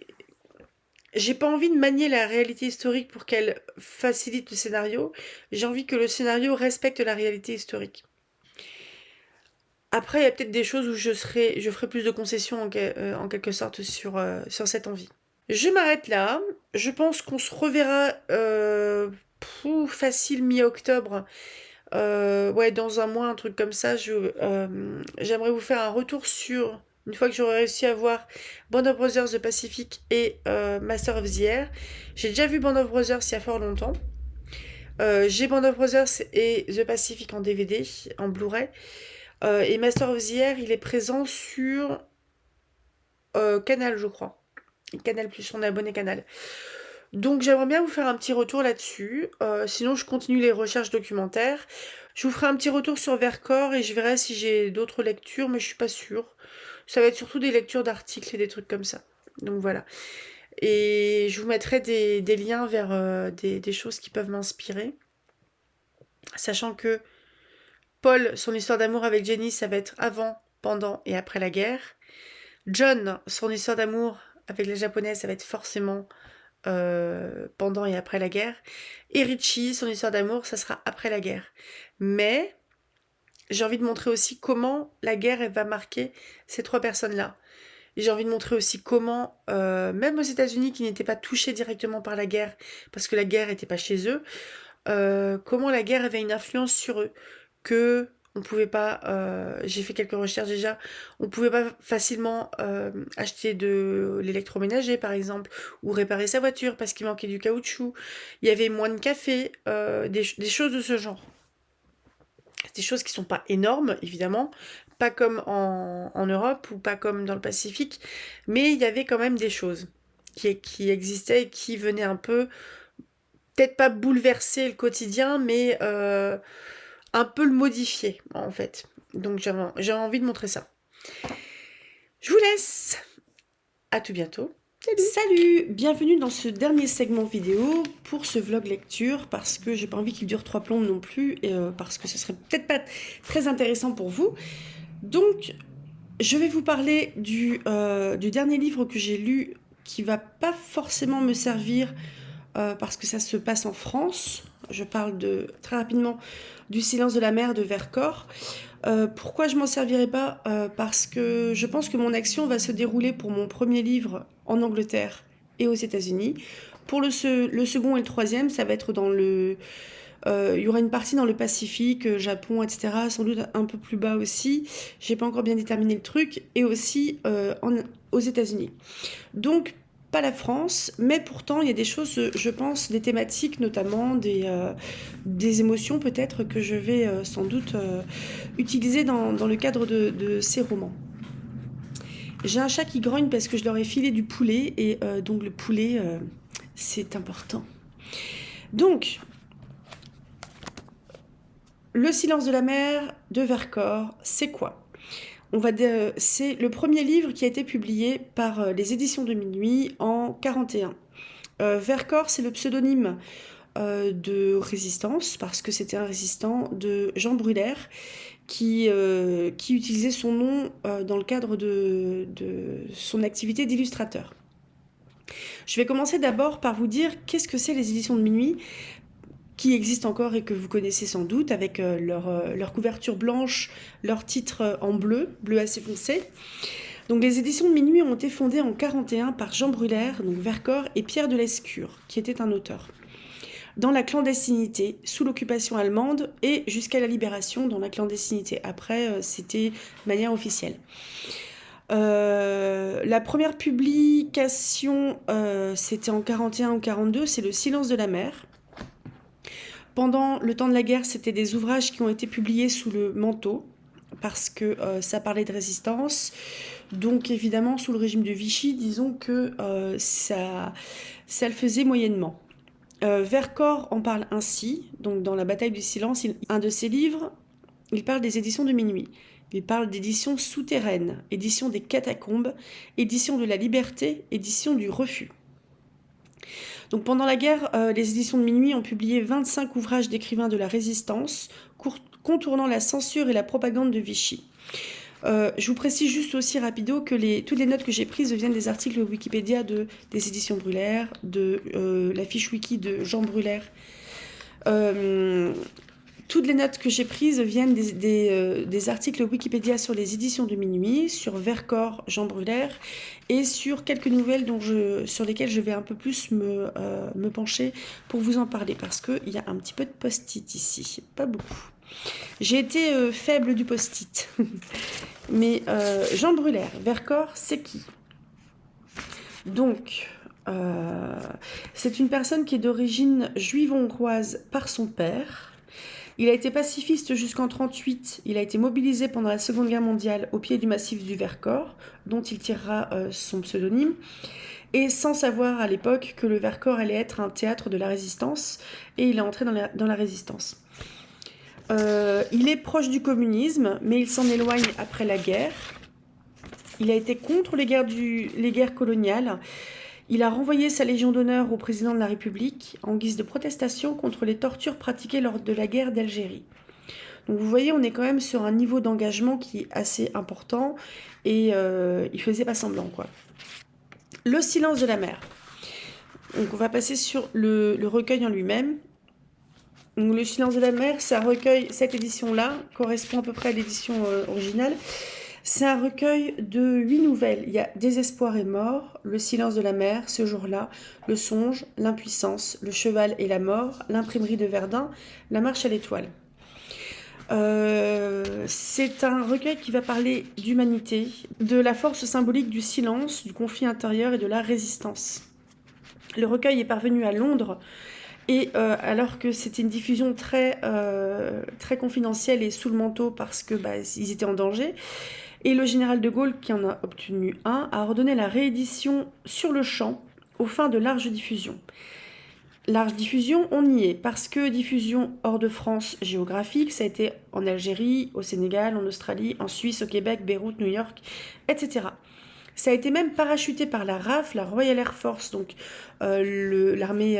J'ai pas envie de manier la réalité historique pour qu'elle facilite le scénario. J'ai envie que le scénario respecte la réalité historique. Après, il y a peut-être des choses où je ferai plus de concessions en quelque sorte sur cette envie. Je m'arrête là. Je pense qu'on se reverra facile mi-octobre Ouais, dans un mois, un truc comme ça, j'aimerais vous faire un retour sur, une fois que j'aurai réussi à voir Band of Brothers, The Pacific et Master of the Air. J'ai déjà vu Band of Brothers il y a fort longtemps. J'ai Band of Brothers et The Pacific en DVD, en Blu-ray. Et Master of the Air, il est présent sur Canal, je crois. Canal+, on est abonné Canal. Donc j'aimerais bien vous faire un petit retour là-dessus. Sinon, je continue les recherches documentaires. Je vous ferai un petit retour sur Vercors et je verrai si j'ai d'autres lectures, mais je suis pas sûre. Ça va être surtout des lectures d'articles et des trucs comme ça. Donc voilà. Et je vous mettrai des liens vers des choses qui peuvent m'inspirer. Sachant que Paul, son histoire d'amour avec Jenny, ça va être avant, pendant et après la guerre. John, son histoire d'amour avec les Japonais, ça va être forcément pendant et après la guerre. Et Richie, son histoire d'amour, ça sera après la guerre. Mais j'ai envie de montrer aussi comment la guerre elle va marquer ces trois personnes-là. Et j'ai envie de montrer aussi comment, même aux États-Unis qui n'étaient pas touchés directement par la guerre, parce que la guerre n'était pas chez eux, comment la guerre avait une influence sur eux. Que on pouvait pas, j'ai fait quelques recherches déjà, on pouvait pas facilement acheter de l'électroménager par exemple, ou réparer sa voiture parce qu'il manquait du caoutchouc. Il y avait moins de café, des choses de ce genre. Des choses qui sont pas énormes évidemment, pas comme en Europe ou pas comme dans le Pacifique, mais il y avait quand même des choses qui existaient et qui venaient un peu, peut-être pas bouleverser le quotidien, mais un peu le modifier en fait. Donc j'ai envie de montrer ça. Je vous laisse. À tout bientôt. Salut, bienvenue dans ce dernier segment vidéo pour ce vlog lecture parce que j'ai pas envie qu'il dure 3 plombes non plus et parce que ce serait peut-être pas très intéressant pour vous. Donc je vais vous parler du dernier livre que j'ai lu qui va pas forcément me servir parce que ça se passe en France. Je parle très rapidement du Silence de la mer de Vercors. Pourquoi je m'en servirai pas parce que je pense que mon action va se dérouler pour mon premier livre en Angleterre et aux États-Unis. Pour le second et le troisième, ça va être dans le... Il y aura une partie dans le Pacifique, Japon, etc. Sans doute un peu plus bas aussi. J'ai pas encore bien déterminé le truc. Et aussi aux États-Unis. Donc, pas la France, mais pourtant il y a des choses, je pense, des thématiques notamment, des émotions peut-être que je vais sans doute utiliser dans le cadre de ces romans. J'ai un chat qui grogne parce que je leur ai filé du poulet et donc le poulet c'est important. Donc, Le Silence de la mer de Vercors, c'est quoi ? C'est le premier livre qui a été publié par les éditions de Minuit en 41. Vercors, c'est le pseudonyme de Résistance, parce que c'était un résistant de Jean Brulaire, qui utilisait son nom dans le cadre de son activité d'illustrateur. Je vais commencer d'abord par vous dire qu'est-ce que c'est les éditions de Minuit, qui existent encore et que vous connaissez sans doute, avec leur couverture blanche, leur titre en bleu assez foncé. Donc les éditions de Minuit ont été fondées en 41 par Jean Brulaire, donc Vercors, et Pierre de Lescure, qui était un auteur. Dans la clandestinité, sous l'occupation allemande, et jusqu'à la libération dans la clandestinité. Après, c'était de manière officielle. La première publication, c'était en 41 ou 42, c'est Le Silence de la mer. Pendant le temps de la guerre, c'était des ouvrages qui ont été publiés sous le manteau, parce que ça parlait de résistance. Donc évidemment, sous le régime de Vichy, disons que ça le faisait moyennement. Vercors en parle ainsi, donc dans La bataille du silence, un de ses livres, il parle des éditions de Minuit. Il parle d'éditions souterraines, édition des catacombes, édition de la liberté, édition du refus. Donc pendant la guerre, les éditions de Minuit ont publié 25 ouvrages d'écrivains de la résistance, contournant la censure et la propagande de Vichy. Je vous précise juste aussi rapido que toutes les notes que j'ai prises viennent des articles Wikipédia des éditions Brulaire, de la fiche wiki de Jean Brulaire. Toutes les notes que j'ai prises viennent des articles Wikipédia sur les éditions de Minuit, sur Vercors, Jean Brulaire, et sur quelques nouvelles sur lesquelles je vais un peu plus me pencher pour vous en parler, parce qu'il y a un petit peu de post-it ici, pas beaucoup. J'ai été faible du post-it. Mais Jean Brulaire, Vercors, c'est qui? Donc, c'est une personne qui est d'origine juive hongroise par son père. Il a été pacifiste jusqu'en 1938. Il a été mobilisé pendant la Seconde Guerre mondiale au pied du massif du Vercors, dont il tirera son pseudonyme, et sans savoir à l'époque que le Vercors allait être un théâtre de la résistance, et il est entré dans la résistance. Il est proche du communisme, mais il s'en éloigne après la guerre. Il a été contre les guerres coloniales. Il a renvoyé sa Légion d'honneur au président de la République en guise de protestation contre les tortures pratiquées lors de la guerre d'Algérie. Donc vous voyez, on est quand même sur un niveau d'engagement qui est assez important et il faisait pas semblant, quoi. Le silence de la mer. Donc on va passer sur le recueil en lui-même. Donc, le silence de la mer, c'est un recueil, cette édition-là correspond à peu près à l'édition originale. C'est un recueil de 8 nouvelles. Il y a Désespoir et mort, Le silence de la mer, Ce jour-là, Le songe, L'impuissance, Le cheval et la mort, L'imprimerie de Verdun, La marche à l'étoile. C'est un recueil qui va parler d'humanité, de la force symbolique du silence, du conflit intérieur et de la résistance. Le recueil est parvenu à Londres et alors que c'était une diffusion très confidentielle et sous le manteau parce que ils étaient en danger. Et le général de Gaulle, qui en a obtenu un, a ordonné la réédition sur le champ aux fins de large diffusion. Large diffusion, on y est, parce que diffusion hors de France géographique, ça a été en Algérie, au Sénégal, en Australie, en Suisse, au Québec, Beyrouth, New York, etc. Ça a été même parachuté par la RAF, la Royal Air Force, donc l'armée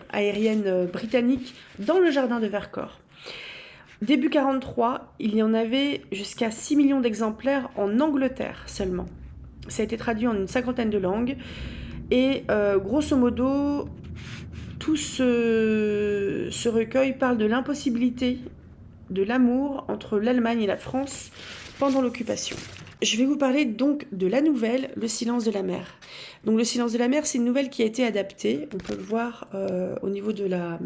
aérienne britannique, dans le jardin de Vercors. Début 1943, il y en avait jusqu'à 6 millions d'exemplaires en Angleterre seulement. Ça a été traduit en une 50aine de langues. Et grosso modo, tout ce recueil parle de l'impossibilité de l'amour entre l'Allemagne et la France pendant l'occupation. Je vais vous parler donc de la nouvelle Le silence de la mer. Donc Le silence de la mer, c'est une nouvelle qui a été adaptée. On peut le voir au niveau de la...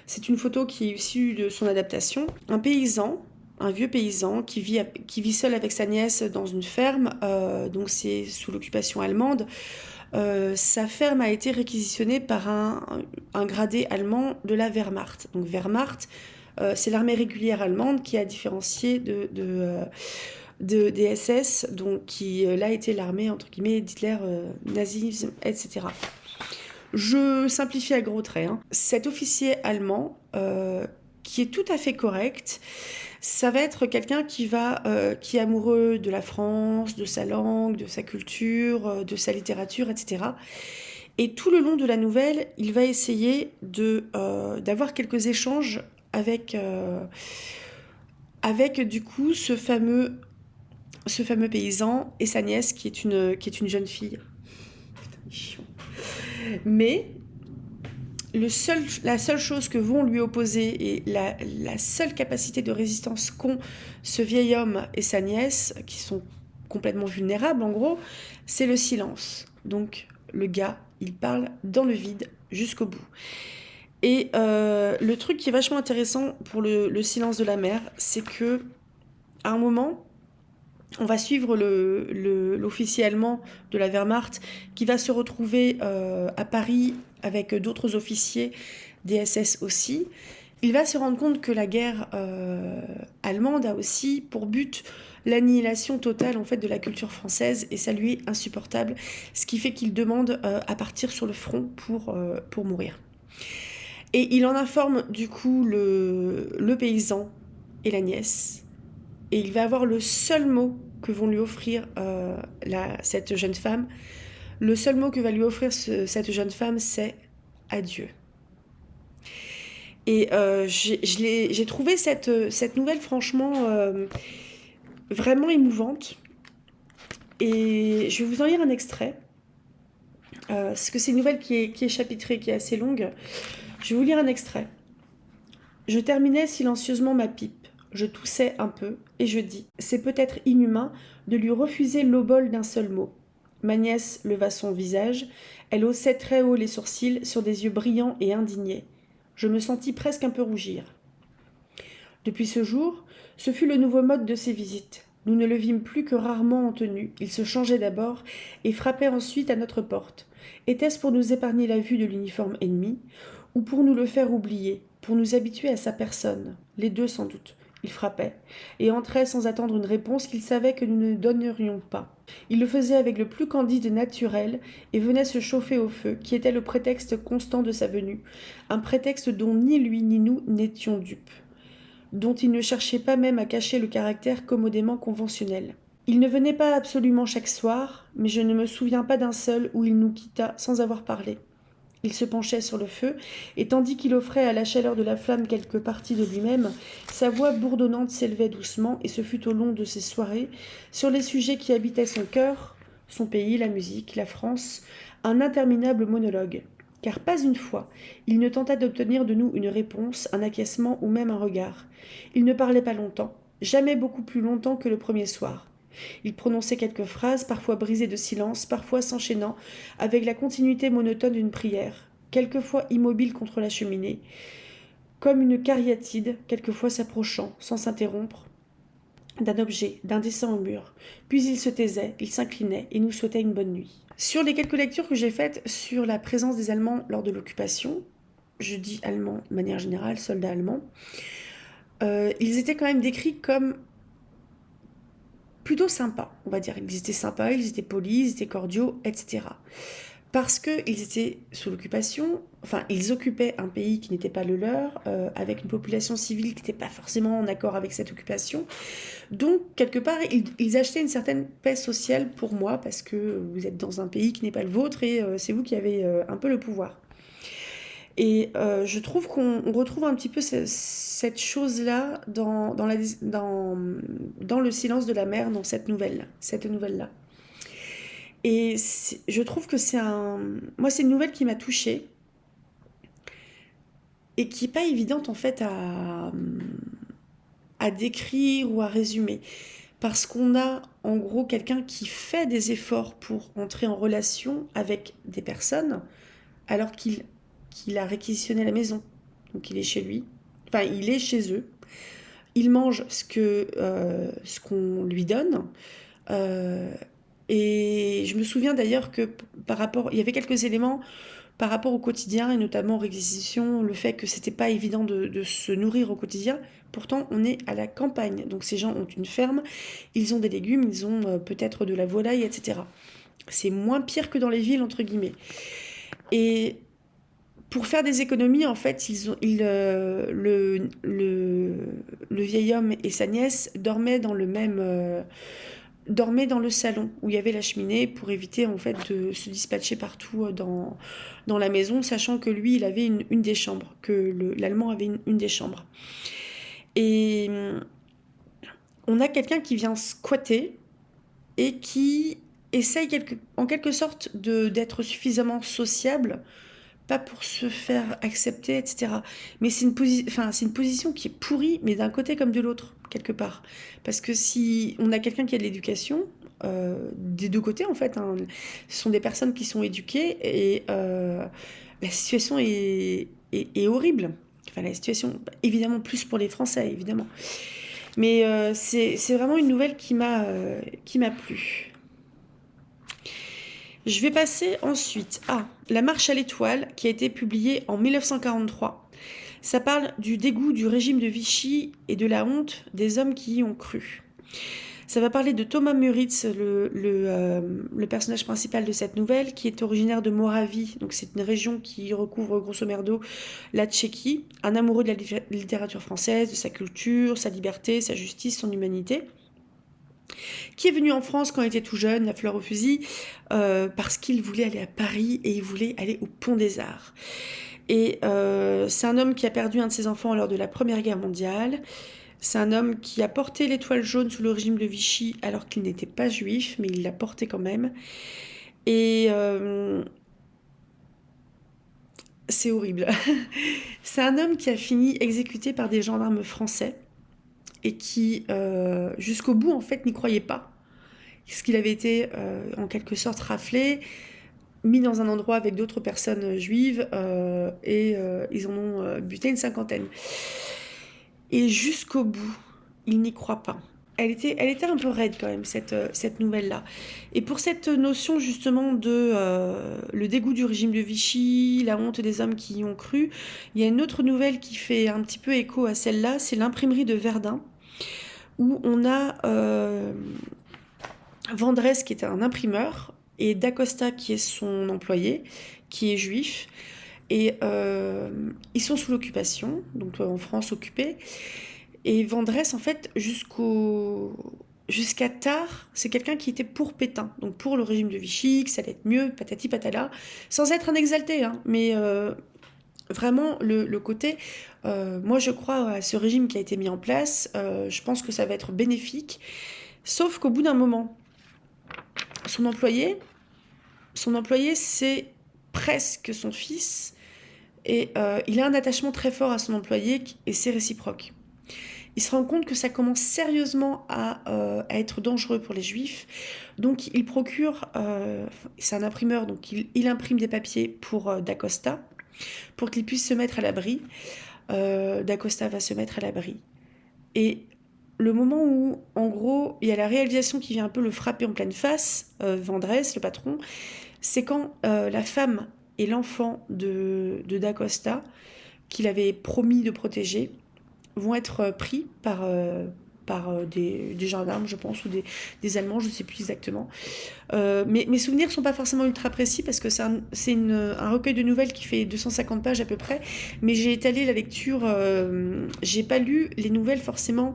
C'est une photo qui est issue de son adaptation. Un paysan, un vieux paysan qui vit seul avec sa nièce dans une ferme. Donc c'est sous l'occupation allemande. Sa ferme a été réquisitionnée par un gradé allemand de la Wehrmacht. Donc Wehrmacht, c'est l'armée régulière allemande qui a différencié des SS, donc qui là était l'armée entre guillemets d'Hitler, nazisme, etc. Je simplifie à gros traits. Cet officier allemand, qui est tout à fait correct, ça va être quelqu'un qui est amoureux de la France, de sa langue, de sa culture, de sa littérature, etc. Et tout le long de la nouvelle, il va essayer d'avoir quelques échanges avec du coup ce fameux paysan et sa nièce qui est une jeune fille. Putain, il est chiant. Mais la seule chose que vont lui opposer et la seule capacité de résistance qu'ont ce vieil homme et sa nièce, qui sont complètement vulnérables en gros, c'est le silence. Donc le gars, il parle dans le vide jusqu'au bout. Et le truc qui est vachement intéressant pour le silence de la mer, c'est que à un moment, on va suivre l'officier allemand de la Wehrmacht qui va se retrouver à Paris avec d'autres officiers des SS aussi. Il va se rendre compte que la guerre allemande a aussi pour but l'annihilation totale en fait de la culture française et ça lui est insupportable, ce qui fait qu'il demande à partir sur le front pour mourir. Et il en informe du coup le paysan et la nièce. Et il va avoir le seul mot que vont lui offrir cette jeune femme. Le seul mot que va lui offrir cette jeune femme, c'est adieu. Et j'ai trouvé cette nouvelle franchement vraiment émouvante. Et je vais vous en lire un extrait. Parce que c'est une nouvelle qui est chapitrée, qui est assez longue. Je vais vous lire un extrait. Je terminais silencieusement ma pipe. Je toussais un peu, et je dis « C'est peut-être inhumain de lui refuser l'obole d'un seul mot. » Ma nièce leva son visage. Elle haussait très haut les sourcils sur des yeux brillants et indignés. Je me sentis presque un peu rougir. Depuis ce jour, ce fut le nouveau mode de ses visites. Nous ne le vîmes plus que rarement en tenue. Il se changeait d'abord et frappait ensuite à notre porte. Était-ce pour nous épargner la vue de l'uniforme ennemi, ou pour nous le faire oublier, pour nous habituer à sa personne? Les deux sans doute. Il frappait, et entrait sans attendre une réponse qu'il savait que nous ne donnerions pas. Il le faisait avec le plus candide naturel, et venait se chauffer au feu, qui était le prétexte constant de sa venue, un prétexte dont ni lui ni nous n'étions dupes, dont il ne cherchait pas même à cacher le caractère commodément conventionnel. Il ne venait pas absolument chaque soir, mais je ne me souviens pas d'un seul où il nous quitta sans avoir parlé. Il se penchait sur le feu, et tandis qu'il offrait à la chaleur de la flamme quelque partie de lui-même, sa voix bourdonnante s'élevait doucement, et ce fut au long de ces soirées, sur les sujets qui habitaient son cœur, son pays, la musique, la France, un interminable monologue. Car pas une fois, il ne tenta d'obtenir de nous une réponse, un acquiescement ou même un regard. Il ne parlait pas longtemps, jamais beaucoup plus longtemps que le premier soir. Il prononçait quelques phrases, parfois brisées de silence, parfois s'enchaînant avec la continuité monotone d'une prière, quelquefois immobile contre la cheminée, comme une cariatide, quelquefois s'approchant, sans s'interrompre, d'un objet, d'un dessin au mur. Puis il se taisait, il s'inclinait et nous souhaitait une bonne nuit. Sur les quelques lectures que j'ai faites sur la présence des Allemands lors de l'occupation, je dis allemands de manière générale, soldats allemands, ils étaient quand même décrits comme plutôt sympas, on va dire. Ils étaient sympas, ils étaient polis, ils étaient cordiaux, etc. Parce qu'ils étaient sous l'occupation, enfin, ils occupaient un pays qui n'était pas le leur, avec une population civile qui n'était pas forcément en accord avec cette occupation. Donc, quelque part, ils achetaient une certaine paix sociale pour moi, parce que vous êtes dans un pays qui n'est pas le vôtre et c'est vous qui avez un peu le pouvoir. Et je trouve qu'on retrouve un petit peu cette chose-là dans le silence de la mer, dans cette nouvelle-là. Et je trouve que moi, c'est une nouvelle qui m'a touchée et qui n'est pas évidente en fait à décrire ou à résumer. Parce qu'on a en gros quelqu'un qui fait des efforts pour entrer en relation avec des personnes alors qu'il a réquisitionné la maison. Donc il est chez lui, enfin il est chez eux. Il mange ce qu'on lui donne. Et je me souviens d'ailleurs que il y avait quelques éléments par rapport au quotidien et notamment aux réquisitions, le fait que c'était pas évident de se nourrir au quotidien. Pourtant, on est à la campagne, donc ces gens ont une ferme, ils ont des légumes, ils ont peut-être de la volaille, etc. C'est moins pire que dans les villes, entre guillemets. Et pour faire des économies, en fait, le vieil homme et sa nièce dormaient dans le salon où il y avait la cheminée pour éviter en fait de se dispatcher partout dans la maison, sachant que lui, il avait une des chambres, que l'Allemand avait une des chambres. Et on a quelqu'un qui vient squatter et qui essaye en quelque sorte d'être suffisamment sociable, pas pour se faire accepter, etc. Mais c'est une position qui est pourrie, mais d'un côté comme de l'autre, quelque part. Parce que si on a quelqu'un qui a de l'éducation, des deux côtés en fait, hein, ce sont des personnes qui sont éduquées et la situation est horrible. Enfin, la situation, évidemment, plus pour les Français, évidemment. Mais c'est vraiment une nouvelle qui m'a plu. Je vais passer ensuite à La Marche à l'étoile, qui a été publiée en 1943. Ça parle du dégoût du régime de Vichy et de la honte des hommes qui y ont cru. Ça va parler de Thomas Müritz, le personnage principal de cette nouvelle, qui est originaire de Moravie. Donc c'est une région qui recouvre grosso merdo la Tchéquie. Un amoureux de la littérature française, de sa culture, sa liberté, sa justice, son humanité, qui est venu en France quand il était tout jeune, la fleur au fusil, parce qu'il voulait aller à Paris et il voulait aller au Pont des Arts. Et c'est un homme qui a perdu un de ses enfants lors de la Première Guerre mondiale. C'est un homme qui a porté l'étoile jaune sous le régime de Vichy alors qu'il n'était pas juif, mais il l'a porté quand même. Et c'est horrible. C'est un homme qui a fini exécuté par des gendarmes français et qui, jusqu'au bout, en fait, n'y croyait pas. Parce qu'il avait été, en quelque sorte, raflé, mis dans un endroit avec d'autres personnes juives, et ils en ont buté une cinquantaine. Et jusqu'au bout, il n'y croit pas. Elle était un peu raide quand même, cette nouvelle-là. Et pour cette notion justement de le dégoût du régime de Vichy, la honte des hommes qui y ont cru, il y a une autre nouvelle qui fait un petit peu écho à celle-là, c'est l'imprimerie de Verdun, où on a Vendresse qui est un imprimeur, et Dacosta qui est son employé, qui est juif. Et ils sont sous l'occupation, donc en France occupée. Et Vendresse, en fait, jusqu'à tard, c'est quelqu'un qui était pour Pétain, donc pour le régime de Vichy, que ça allait être mieux, patati patala, sans être un exalté, hein, mais vraiment le côté, moi je crois à ce régime qui a été mis en place, je pense que ça va être bénéfique, sauf qu'au bout d'un moment, son employé, c'est presque son fils, et il a un attachement très fort à son employé, et c'est réciproque. Il se rend compte que ça commence sérieusement à être dangereux pour les juifs. Donc il procure, c'est un imprimeur, donc il imprime des papiers pour Dacosta, pour qu'il puisse se mettre à l'abri. Dacosta va se mettre à l'abri. Et le moment où, en gros, il y a la réalisation qui vient un peu le frapper en pleine face, Vendresse, le patron, c'est quand la femme et l'enfant de Dacosta, qu'il avait promis de protéger, vont être pris par des gendarmes, je pense, ou des Allemands, je ne sais plus exactement. Mais mes souvenirs ne sont pas forcément ultra précis parce que c'est un recueil de nouvelles qui fait 250 pages à peu près, mais j'ai étalé la lecture, j'ai pas lu les nouvelles forcément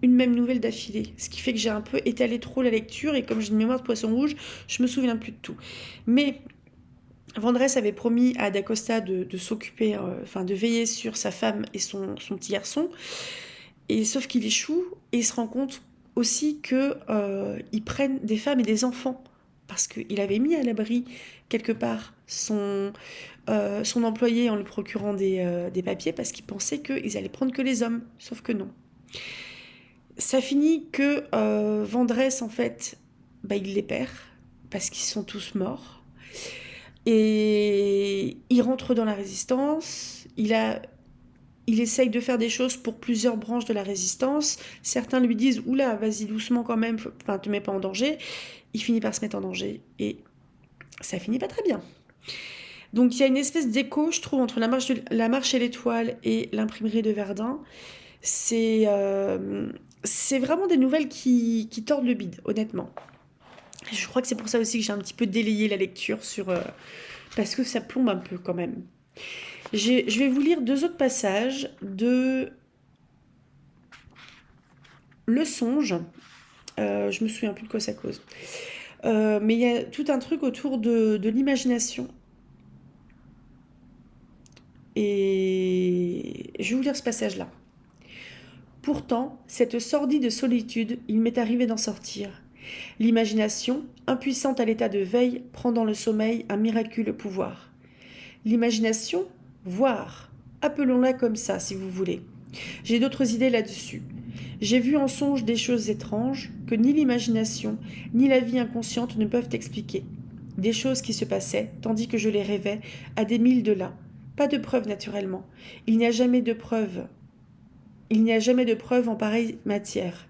une même nouvelle d'affilée, ce qui fait que j'ai un peu étalé trop la lecture et comme j'ai une mémoire de poisson rouge, je me souviens plus de tout. Mais Vendresse avait promis à Dacosta de s'occuper, enfin de veiller sur sa femme et son petit garçon. Et sauf qu'il échoue et il se rend compte aussi que ils prennent des femmes et des enfants parce qu'il avait mis à l'abri quelque part son employé en lui procurant des papiers parce qu'il pensait qu'ils allaient prendre que les hommes, sauf que non. Ça finit que Vendresse, en fait, bah, il les perd parce qu'ils sont tous morts. Et il rentre dans la résistance, il essaye de faire des choses pour plusieurs branches de la résistance. Certains lui disent « Oula, vas-y doucement quand même, enfin, te mets pas en danger ». Il finit par se mettre en danger et ça finit pas très bien. Donc il y a une espèce d'écho, je trouve, entre la marche et l'étoile et l'imprimerie de Verdun. C'est vraiment des nouvelles qui tordent le bide, honnêtement. Je crois que c'est pour ça aussi que j'ai un petit peu délayé la lecture parce que ça plombe un peu quand même. Je vais vous lire 2 autres passages de Le Songe. Je me souviens plus de quoi ça cause. Mais il y a tout un truc autour de l'imagination. Et je vais vous lire ce passage-là. Pourtant, cette sordide solitude, il m'est arrivé d'en sortir. L'imagination, impuissante à l'état de veille, prend dans le sommeil un miraculeux pouvoir. L'imagination, voir, appelons-la comme ça si vous voulez. J'ai d'autres idées là-dessus. J'ai vu en songe des choses étranges que ni l'imagination, ni la vie inconsciente ne peuvent expliquer. Des choses qui se passaient, tandis que je les rêvais, à des milles de là. Pas de preuves, naturellement. Il n'y a jamais de preuves en pareille matière.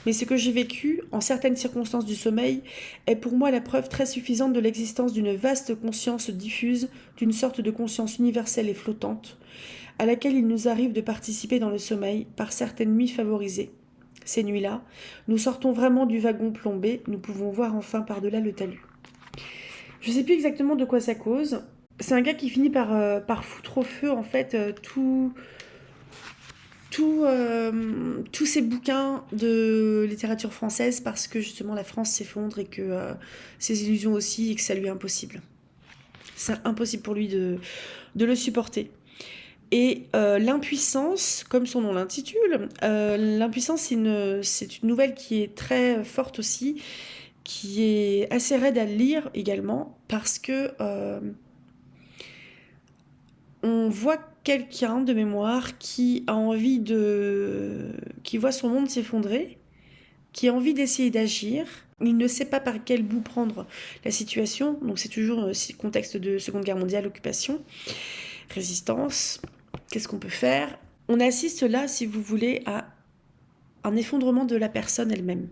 Mais ce que j'ai vécu, en certaines circonstances du sommeil, est pour moi la preuve très suffisante de l'existence d'une vaste conscience diffuse, d'une sorte de conscience universelle et flottante, à laquelle il nous arrive de participer dans le sommeil par certaines nuits favorisées. Ces nuits-là, nous sortons vraiment du wagon plombé, nous pouvons voir enfin par-delà le talus. Je ne sais plus exactement de quoi ça cause. C'est un gars qui finit par foutre au feu, en fait, tous ces bouquins de littérature française parce que justement la France s'effondre et que ses illusions aussi et que ça lui est impossible. C'est impossible pour lui de le supporter. Et l'impuissance, comme son nom l'intitule, l'impuissance c'est une nouvelle qui est très forte aussi, qui est assez raide à lire également parce que on voit quelqu'un de mémoire qui voit son monde s'effondrer, qui a envie d'essayer d'agir. Il ne sait pas par quel bout prendre la situation. Donc c'est toujours le contexte de Seconde Guerre mondiale, occupation, résistance. Qu'est-ce qu'on peut faire ? On assiste là, si vous voulez, à un effondrement de la personne elle-même.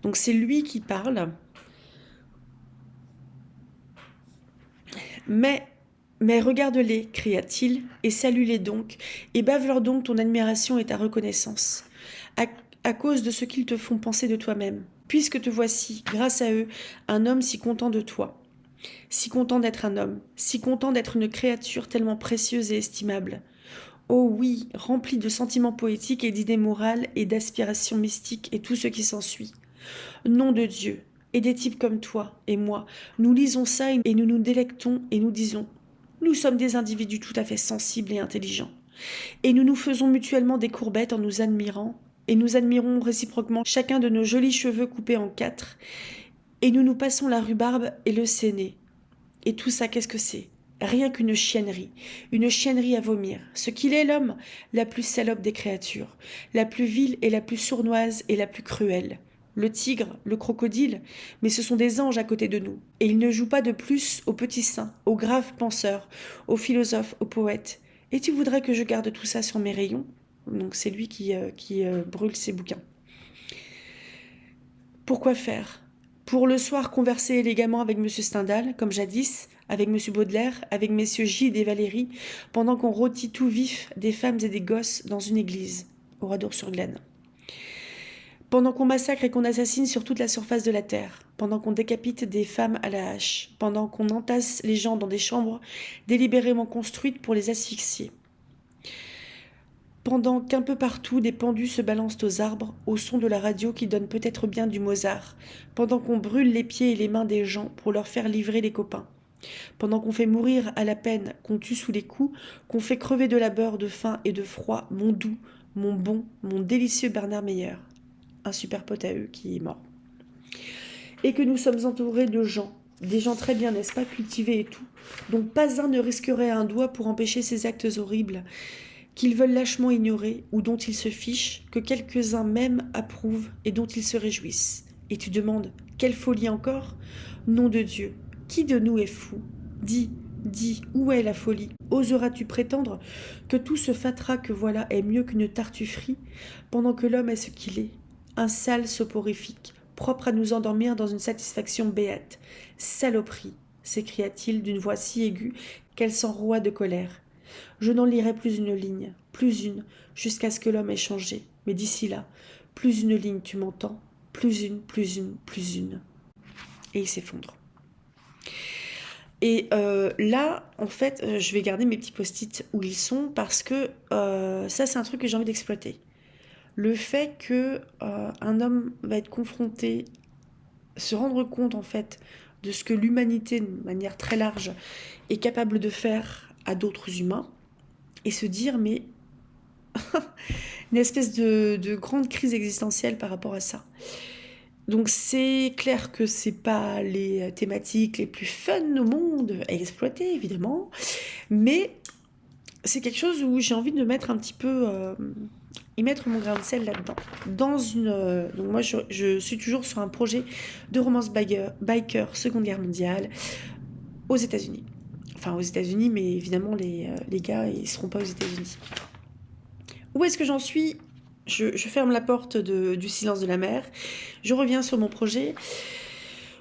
Donc c'est lui qui parle, mais regarde-les, cria-t-il, et salue-les donc, et bave-leur donc ton admiration et ta reconnaissance, à, à cause de ce qu'ils te font penser de toi-même, puisque te voici, grâce à eux, un homme si content de toi, si content d'être un homme, si content d'être une créature tellement précieuse et estimable. Oh oui, rempli de sentiments poétiques et d'idées morales et d'aspirations mystiques et tout ce qui s'ensuit. Nom de Dieu, et des types comme toi et moi, nous lisons ça et nous nous délectons et nous disons, nous sommes des individus tout à fait sensibles et intelligents. Et nous nous faisons mutuellement des courbettes en nous admirant, et nous admirons réciproquement chacun de nos jolis cheveux coupés en 4, et nous nous passons la rhubarbe et le séné. Et tout ça, qu'est-ce que c'est? Rien qu'une chiennerie à vomir. Ce qu'il est l'homme, la plus salope des créatures, la plus vile et la plus sournoise et la plus cruelle. Le tigre, le crocodile, mais ce sont des anges à côté de nous. Et ils ne jouent pas de plus aux petits saints, aux graves penseurs, aux philosophes, aux poètes. Et tu voudrais que je garde tout ça sur mes rayons? Donc c'est lui qui brûle ses bouquins. Pourquoi faire? Pour le soir converser élégamment avec M. Stendhal, comme jadis, avec M. Baudelaire, avec messieurs Gide et Valérie, pendant qu'on rôtit tout vif des femmes et des gosses dans une église, au Radour-sur-Glane. Pendant qu'on massacre et qu'on assassine sur toute la surface de la terre, pendant qu'on décapite des femmes à la hache, pendant qu'on entasse les gens dans des chambres délibérément construites pour les asphyxier. Pendant qu'un peu partout des pendus se balancent aux arbres, au son de la radio qui donne peut-être bien du Mozart, pendant qu'on brûle les pieds et les mains des gens pour leur faire livrer les copains, pendant qu'on fait mourir à la peine, qu'on tue sous les coups, qu'on fait crever de labeur, de faim et de froid, mon doux, mon bon, mon délicieux Bernard Meyer, un super pote à eux qui est mort. Et que nous sommes entourés de gens, des gens très bien, n'est-ce pas, cultivés et tout, dont pas un ne risquerait un doigt pour empêcher ces actes horribles, qu'ils veulent lâchement ignorer ou dont ils se fichent, que quelques-uns même approuvent et dont ils se réjouissent. Et tu demandes, quelle folie encore? Nom de Dieu, qui de nous est fou? Dis, où est la folie? Oseras-tu prétendre que tout ce fatras que voilà est mieux qu'une tartufferie, pendant que l'homme est ce qu'il est, un sale soporifique, propre à nous endormir dans une satisfaction béate? Saloperie, s'écria-t-il d'une voix si aiguë qu'elle s'enroua de colère. Je n'en lirai plus une ligne, plus une, jusqu'à ce que l'homme ait changé. Mais d'ici là, plus une ligne, tu m'entends? Plus une, plus une, plus une. Et il s'effondre. Et là, en fait, je vais garder mes petits post-it où ils sont parce que ça, c'est un truc que j'ai envie d'exploiter. Le fait que un homme va être confronté, se rendre compte, en fait, de ce que l'humanité, de manière très large, est capable de faire à d'autres humains, et se dire, mais une espèce de grande crise existentielle par rapport à ça. Donc c'est clair que c'est pas les thématiques les plus fun au monde à exploiter, évidemment, mais c'est quelque chose où j'ai envie de mettre un petit peu, y mettre mon grain de sel là-dedans. Donc moi je suis toujours sur un projet de romance biker Seconde Guerre mondiale aux États-Unis. Enfin aux États-Unis, mais évidemment les gars ils seront pas aux États-Unis. Où est-ce que j'en suis? Je ferme la porte du silence de la mer. Je reviens sur mon projet.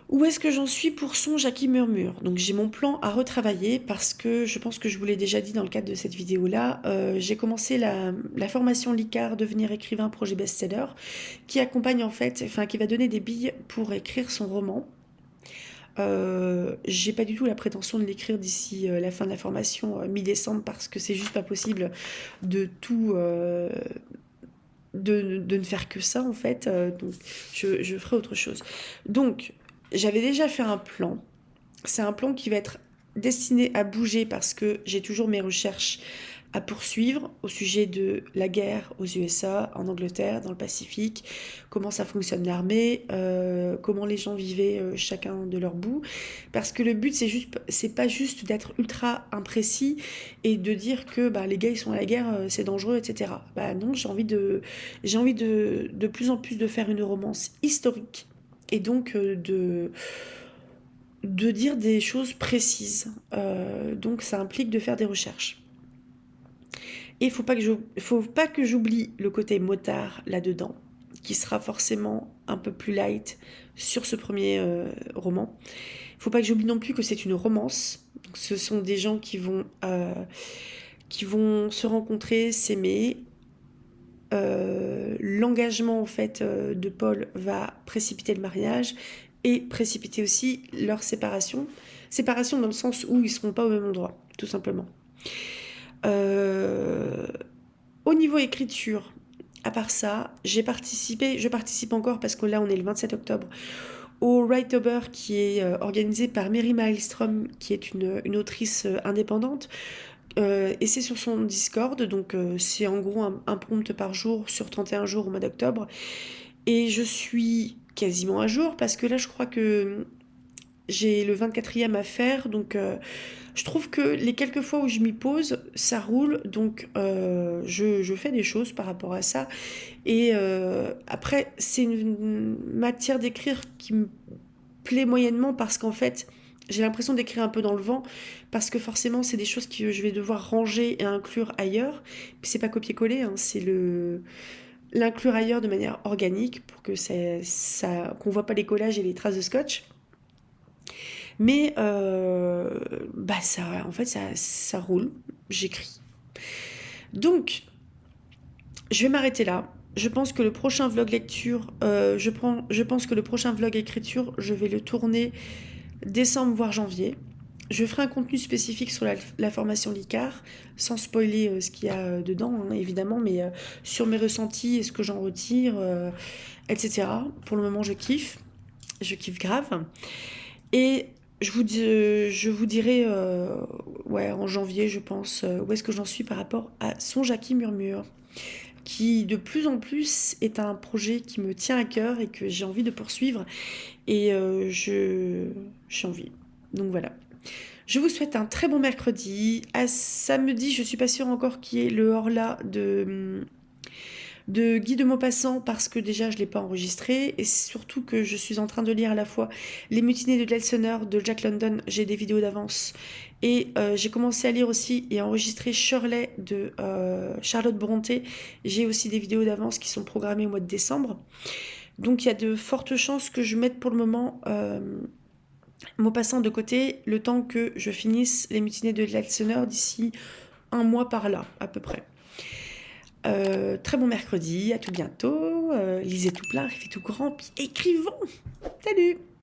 Où est-ce que j'en suis pour Songe à qui murmure? Donc j'ai mon plan à retravailler parce que je pense que je vous l'ai déjà dit dans le cadre de cette vidéo-là. J'ai commencé la formation LICAR, devenir écrivain, projet best-seller, qui accompagne en fait, enfin qui va donner des billes pour écrire son roman. J'ai pas du tout la prétention de l'écrire d'ici la fin de la formation mi-décembre parce que c'est juste pas possible de tout de ne faire que ça en fait, donc je ferai autre chose. Donc j'avais déjà fait un plan, c'est un plan qui va être destiné à bouger parce que j'ai toujours mes recherches à poursuivre au sujet de la guerre aux USA, en Angleterre, dans le Pacifique, comment ça fonctionne l'armée, comment les gens vivaient chacun de leur bout. Parce que le but, c'est pas juste d'être ultra imprécis et de dire que bah, les gars ils sont à la guerre, c'est dangereux, etc. Bah non, j'ai envie de plus en plus de faire une romance historique et donc de dire des choses précises. Donc ça implique de faire des recherches. Et faut pas que j'oublie le côté motard là-dedans, qui sera forcément un peu plus light sur ce premier roman. Faut pas que j'oublie non plus que c'est une romance. Donc, ce sont des gens qui vont se rencontrer, s'aimer. L'engagement en fait de Paul va précipiter le mariage et précipiter aussi leur séparation. Séparation dans le sens où ils ne seront pas au même endroit, tout simplement. Au niveau écriture, à part ça, je participe encore parce que là on est le 27 octobre, au Writeober qui est organisé par Mary Maelstrom, qui est une autrice indépendante. Et c'est sur son Discord, donc c'est en gros un prompt par jour sur 31 jours au mois d'octobre. Et je suis quasiment à jour parce que là je crois que j'ai le 24e à faire, donc je trouve que les quelques fois où je m'y pose, ça roule, donc je fais des choses par rapport à ça. Et après, c'est une matière d'écrire qui me plaît moyennement parce qu'en fait, j'ai l'impression d'écrire un peu dans le vent parce que forcément, c'est des choses que je vais devoir ranger et inclure ailleurs. Puis c'est pas copier-coller, hein, c'est l'inclure ailleurs de manière organique pour que qu'on voit pas les collages et les traces de scotch. Mais bah ça, en fait, ça roule. J'écris. Donc, je vais m'arrêter là. Je pense que le prochain vlog lecture, je pense que le prochain vlog écriture, je vais le tourner décembre voire janvier. Je ferai un contenu spécifique sur la formation LICAR, sans spoiler ce qu'il y a dedans, hein, évidemment, mais sur mes ressentis et ce que j'en retire, etc. Pour le moment, je kiffe grave. Et je vous dirai, ouais, en janvier, je pense, où est-ce que j'en suis par rapport à Son Jackie Murmure, qui de plus en plus est un projet qui me tient à cœur et que j'ai envie de poursuivre. Et j'ai envie. Donc voilà. Je vous souhaite un très bon mercredi. À samedi, je suis pas sûre encore qui est le hors-là de Guy de Maupassant parce que déjà je ne l'ai pas enregistré et surtout que je suis en train de lire à la fois Les Mutinées de l'Elseneur de Jack London, j'ai des vidéos d'avance, et j'ai commencé à lire aussi et enregistrer Shirley de Charlotte Brontë, j'ai aussi des vidéos d'avance qui sont programmées au mois de décembre. Donc il y a de fortes chances que je mette pour le moment Maupassant de côté le temps que je finisse Les Mutinées de l'Elseneur d'ici un mois par là à peu près. Très bon mercredi, à tout bientôt. Lisez tout plein, rêvez tout grand, puis écrivons. Salut!